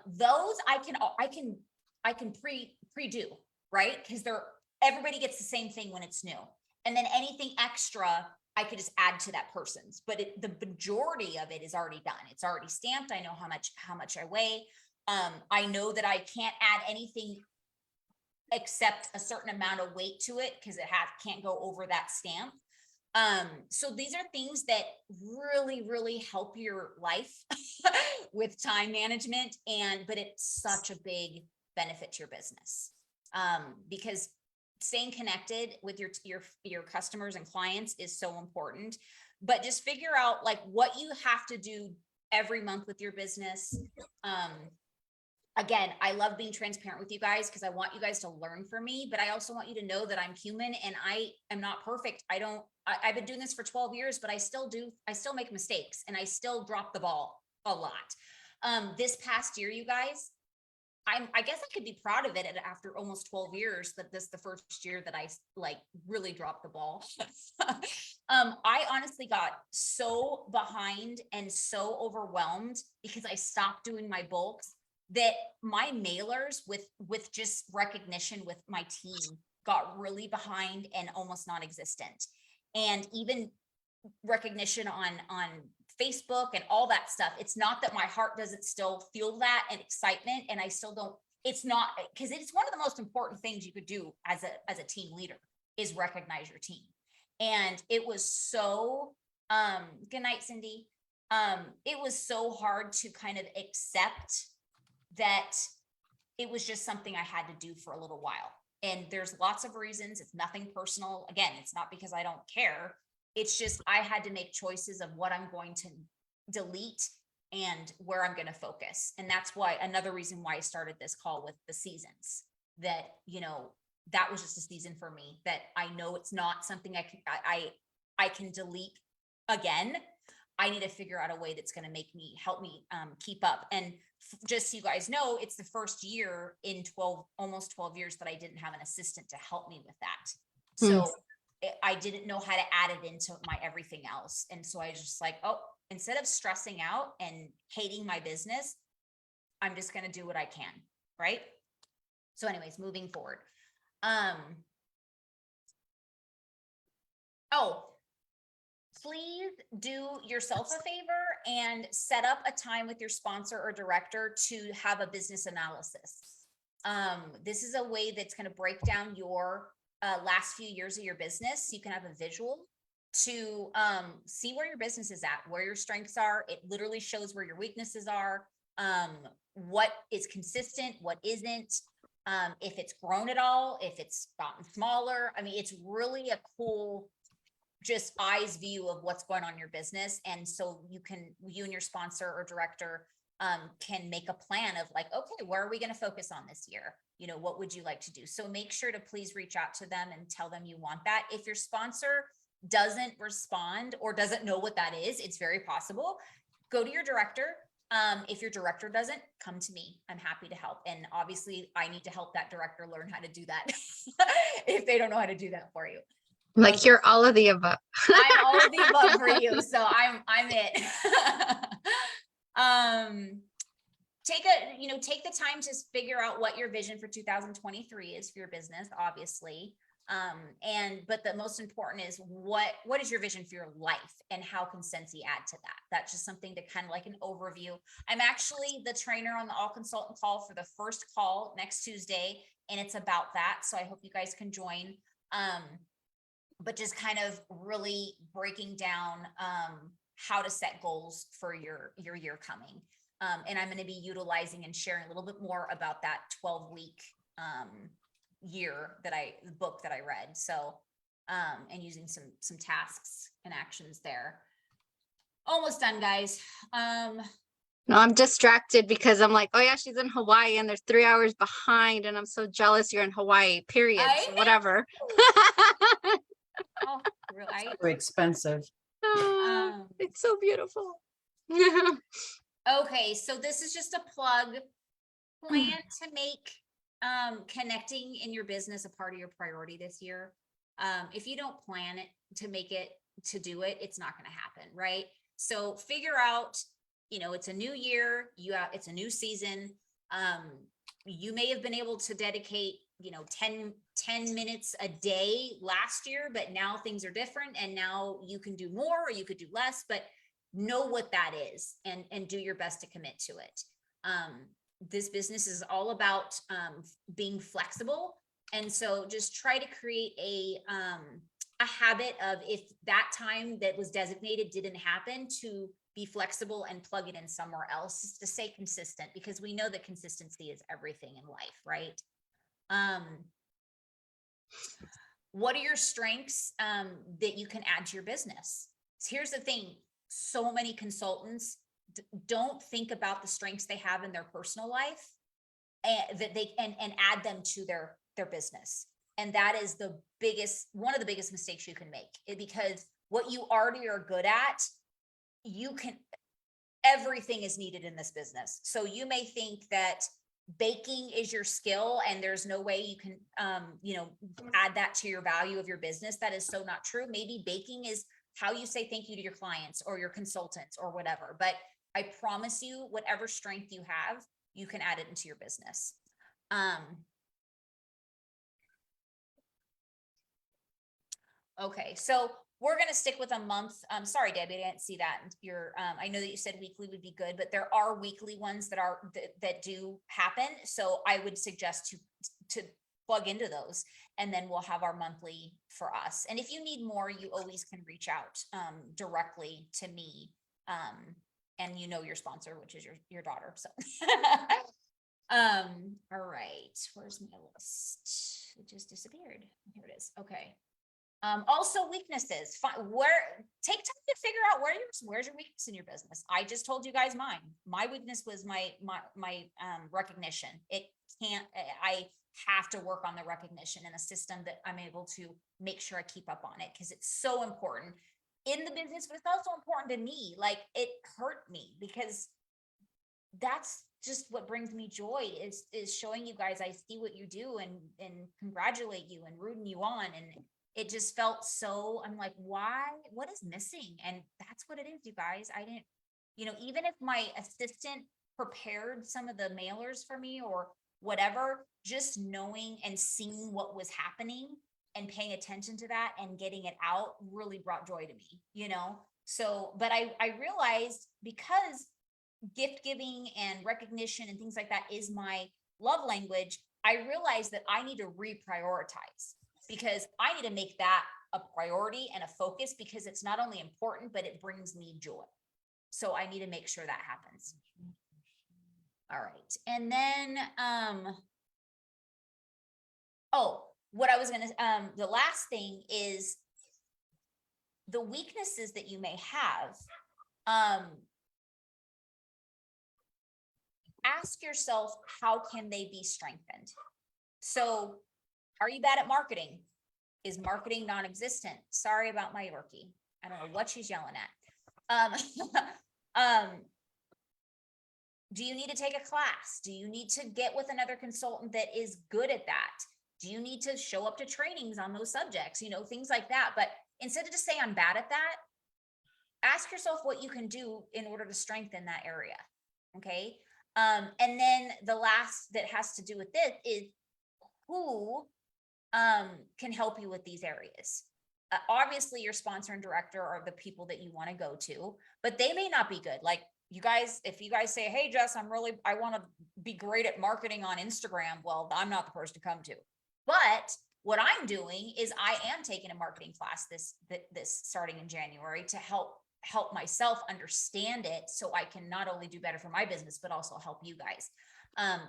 Those I can pre-do, right? Because everybody gets the same thing when it's new. And then anything extra, I could just add to that person's, but the majority of it is already done. It's already stamped. I know how much I weigh. I know that I can't add anything except a certain amount of weight to it because it can't go over that stamp. So these are things that really, really help your life with time management, but it's such a big benefit to your business because staying connected with your customers and clients is so important. But just figure out like what you have to do every month with your business. Again, I love being transparent with you guys because I want you guys to learn from me, but I also want you to know that I'm human and I am not perfect. I've been doing this for 12 years, but I still make mistakes and I still drop the ball a lot. This past year, you guys, I guess I could be proud of it after almost 12 years that this the first year that I like really dropped the ball. I honestly got so behind and so overwhelmed because I stopped doing my bulks that my mailers with just recognition with my team got really behind and almost non-existent. And even recognition on Facebook and all that stuff. It's not that my heart doesn't still feel that and excitement, and I still don't, it's not, because it's one of the most important things you could do as a team leader is recognize your team. And it was so, good night, Cindy. It was so hard to kind of accept that it was just something I had to do for a little while. And there's lots of reasons. It's nothing personal. Again, it's not because I don't care. It's just, I had to make choices of what I'm going to delete and where I'm going to focus. And that's why, another reason why I started this call with the seasons, that, you know, that was just a season for me that I know it's not something I can delete again. I need to figure out a way that's going to help me keep up. And just so you guys know, it's the first year in almost 12 years that I didn't have an assistant to help me with that. So I didn't know how to add it into my everything else. And so I was just like, oh, instead of stressing out and hating my business, I'm just going to do what I can. Right. So anyways, moving forward. Oh, please do yourself a favor and set up a time with your sponsor or director to have a business analysis. This is a way that's going to break down your last few years of your business. So you can have a visual to see where your business is at, where your strengths are. It literally shows where your weaknesses are, what is consistent, what isn't, if it's grown at all, if it's gotten smaller. I mean, it's really a cool just eyes view of what's going on in your business. And so you and your sponsor or director can make a plan of like, okay, where are we going to focus on this year? You know, what would you like to do? So make sure to please reach out to them and tell them you want that. If your sponsor doesn't respond or doesn't know what that is, it's very possible. Go to your director. If your director doesn't, come to me. I'm happy to help. And obviously I need to help that director learn how to do that if they don't know how to do that for you. Like you're all of the above. I'm all of the above for you. So I'm it. Take the time to figure out what your vision for 2023 is for your business, obviously. But the most important is what is your vision for your life and how can Scentsy add to that? That's just something to kind of like an overview. I'm actually the trainer on the all consultant call for the first call next Tuesday, and it's about that. So I hope you guys can join. But just kind of really breaking down how to set goals for your year coming. And I'm going to be utilizing and sharing a little bit more about that 12-week book that I read. So, and using some tasks and actions there. Almost done, guys. No, I'm distracted because I'm like, oh yeah, she's in Hawaii and there's 3 hours behind and I'm so jealous you're in Hawaii, period. I So know. whatever. Oh, really? So expensive. It's so beautiful. Okay, so this is just a plug. Plan to make connecting in your business a part of your priority this year. If you don't plan it to do it, it's not going to happen, right? So figure out, it's a new year, it's a new season. You may have been able to dedicate 10 minutes a day last year, but now things are different and now you can do more or you could do less, but know what that is and do your best to commit to it. This business is all about being flexible. And so just try to create a habit of, if that time that was designated didn't happen, to be flexible and plug it in somewhere else, just to stay consistent, because we know that consistency is everything in life, right? What are your strengths that you can add to your business? So here's the thing. So many consultants don't think about the strengths they have in their personal life and that they and add them to their business. And that is one of the biggest mistakes you can make, because what you already are good at, everything is needed in this business. So you may think that baking is your skill and there's no way you can, you know, add that to your value of your business. That is so not true. Maybe baking is how you say thank you to your clients or your consultants or whatever. But I promise you, whatever strength you have, you can add it into your business. Okay, so we're gonna stick with a month. Sorry, Debbie, I didn't see that. I know that you said weekly would be good, but there are weekly ones that do happen. So I would suggest to plug into those, and then we'll have our monthly for us. And if you need more, you always can reach out directly to me. And you know your sponsor, which is your daughter. So all right, where's my list? It just disappeared. Here it is. Okay. Also weaknesses, take time to figure out where's your weakness in your business. I just told you guys mine. My weakness was my recognition. I have to work on the recognition and a system that I'm able to make sure I keep up on it, because it's so important in the business, but it's also important to me. Like, it hurt me because that's just what brings me joy is showing you guys I see what you do and congratulate you and rooting you on. And it just felt so, I'm like, why, what is missing? And that's what it is, you guys. I didn't, you know, even if my assistant prepared some of the mailers for me or whatever, just knowing and seeing what was happening and paying attention to that and getting it out really brought joy to me, you know? So, but I realized, because gift giving and recognition and things like that is my love language, I realized that I need to reprioritize, because I need to make that a priority and a focus, because it's not only important, but it brings me joy. So I need to make sure that happens. All right. And then, what I was going to, the last thing is the weaknesses that you may have. Ask yourself, how can they be strengthened? So, are you bad at marketing? Is marketing non-existent? Sorry about my Yorkie. I don't know what she's yelling at. Do you need to take a class? Do you need to get with another consultant that is good at that? Do you need to show up to trainings on those subjects? You know, things like that. But instead of just saying I'm bad at that, ask yourself what you can do in order to strengthen that area. Okay. And then the last that has to do with this is who can help you with these areas. Obviously your sponsor and director are the people that you want to go to, but they may not be good. Like, you guys, if you guys say, hey, Jess, I want to be great at marketing on Instagram. Well, I'm not the person to come to. But what I'm doing is I am taking a marketing class this starting in January to help myself understand it, so I can not only do better for my business, but also help you guys.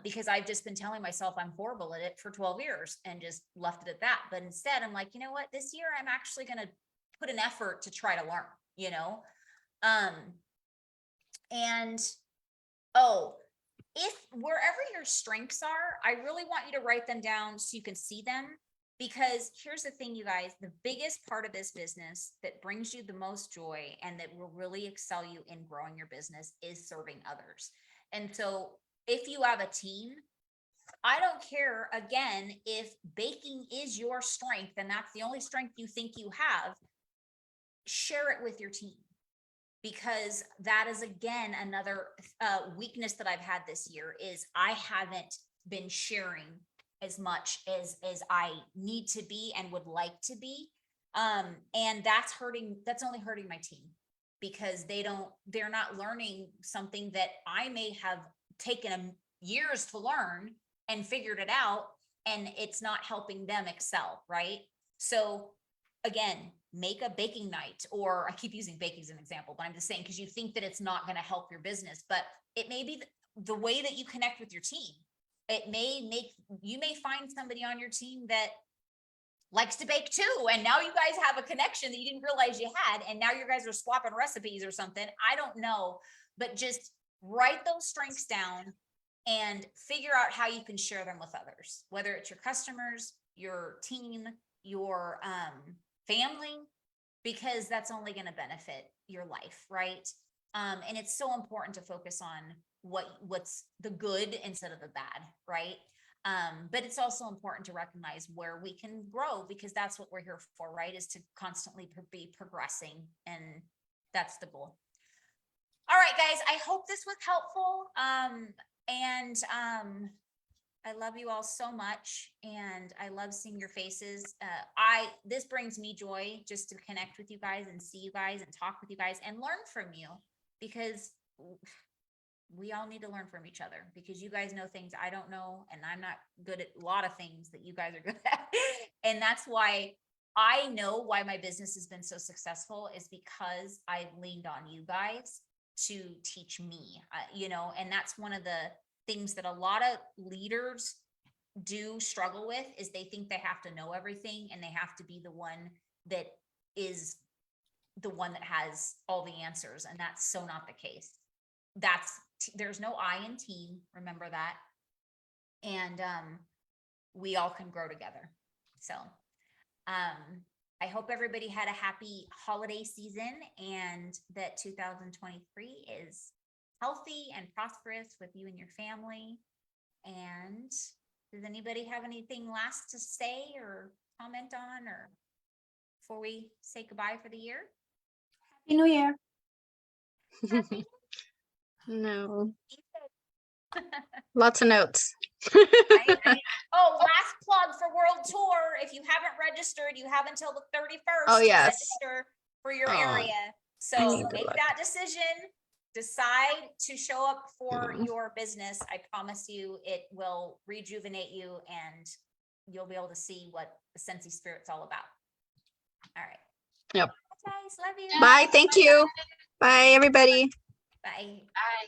Because I've just been telling myself I'm horrible at it for 12 years and just left it at that. But instead I'm like, you know what, this year I'm actually going to put an effort to try to learn, you know? If wherever your strengths are, I really want you to write them down so you can see them. Because here's the thing, you guys, the biggest part of this business that brings you the most joy and that will really excel you in growing your business is serving others. And so if you have a team, I don't care, again, if baking is your strength and that's the only strength you think you have, share it with your team. Because that is, again, another weakness that I've had this year is I haven't been sharing as much as I need to be and would like to be. And that's only hurting my team, because they're not learning something that I may have taken years to learn and figured it out, and it's not helping them excel, right? So again, make a baking night, or I keep using baking as an example, but I'm just saying, because you think that it's not going to help your business, but it may be the way that you connect with your team. You may find somebody on your team that likes to bake too. And now you guys have a connection that you didn't realize you had. And now you guys are swapping recipes or something. I don't know, but just write those strengths down and figure out how you can share them with others, whether it's your customers, your team, your family, because that's only going to benefit your life, right? And it's so important to focus on what's the good instead of the bad, right? But it's also important to recognize where we can grow, because that's what we're here for, right? Is to constantly be progressing, and that's the goal. All right, guys, I hope this was helpful. I love you all so much, and I love seeing your faces. This brings me joy just to connect with you guys and see you guys and talk with you guys and learn from you, because we all need to learn from each other, because you guys know things I don't know, and I'm not good at a lot of things that you guys are good at. And that's why I know why my business has been so successful, is because I've leaned on you guys to teach me, and that's one of the things that a lot of leaders do struggle with, is they think they have to know everything and they have to be the one that is the one that has all the answers. And that's so not the case. There's no I in team, remember that. And we all can grow together. So I hope everybody had a happy holiday season, and that 2023 is healthy and prosperous with you and your family. And does anybody have anything last to say or comment on, or before we say goodbye for the year? Happy New Year. Happy No, New Year. lots of notes. Right? Oh, last plug for World Tour. If you haven't registered, you have until the 31st Oh, to yes. register for your Oh, area. I So need to make look. that decision. Decide to show up for Mhm. your business. I promise you, it will rejuvenate you, and you'll be able to see what the Scentsy Spirit's all about. All right. Yep. Bye, guys. Love you. Bye. Thank you. Bye, everybody. Bye. Bye.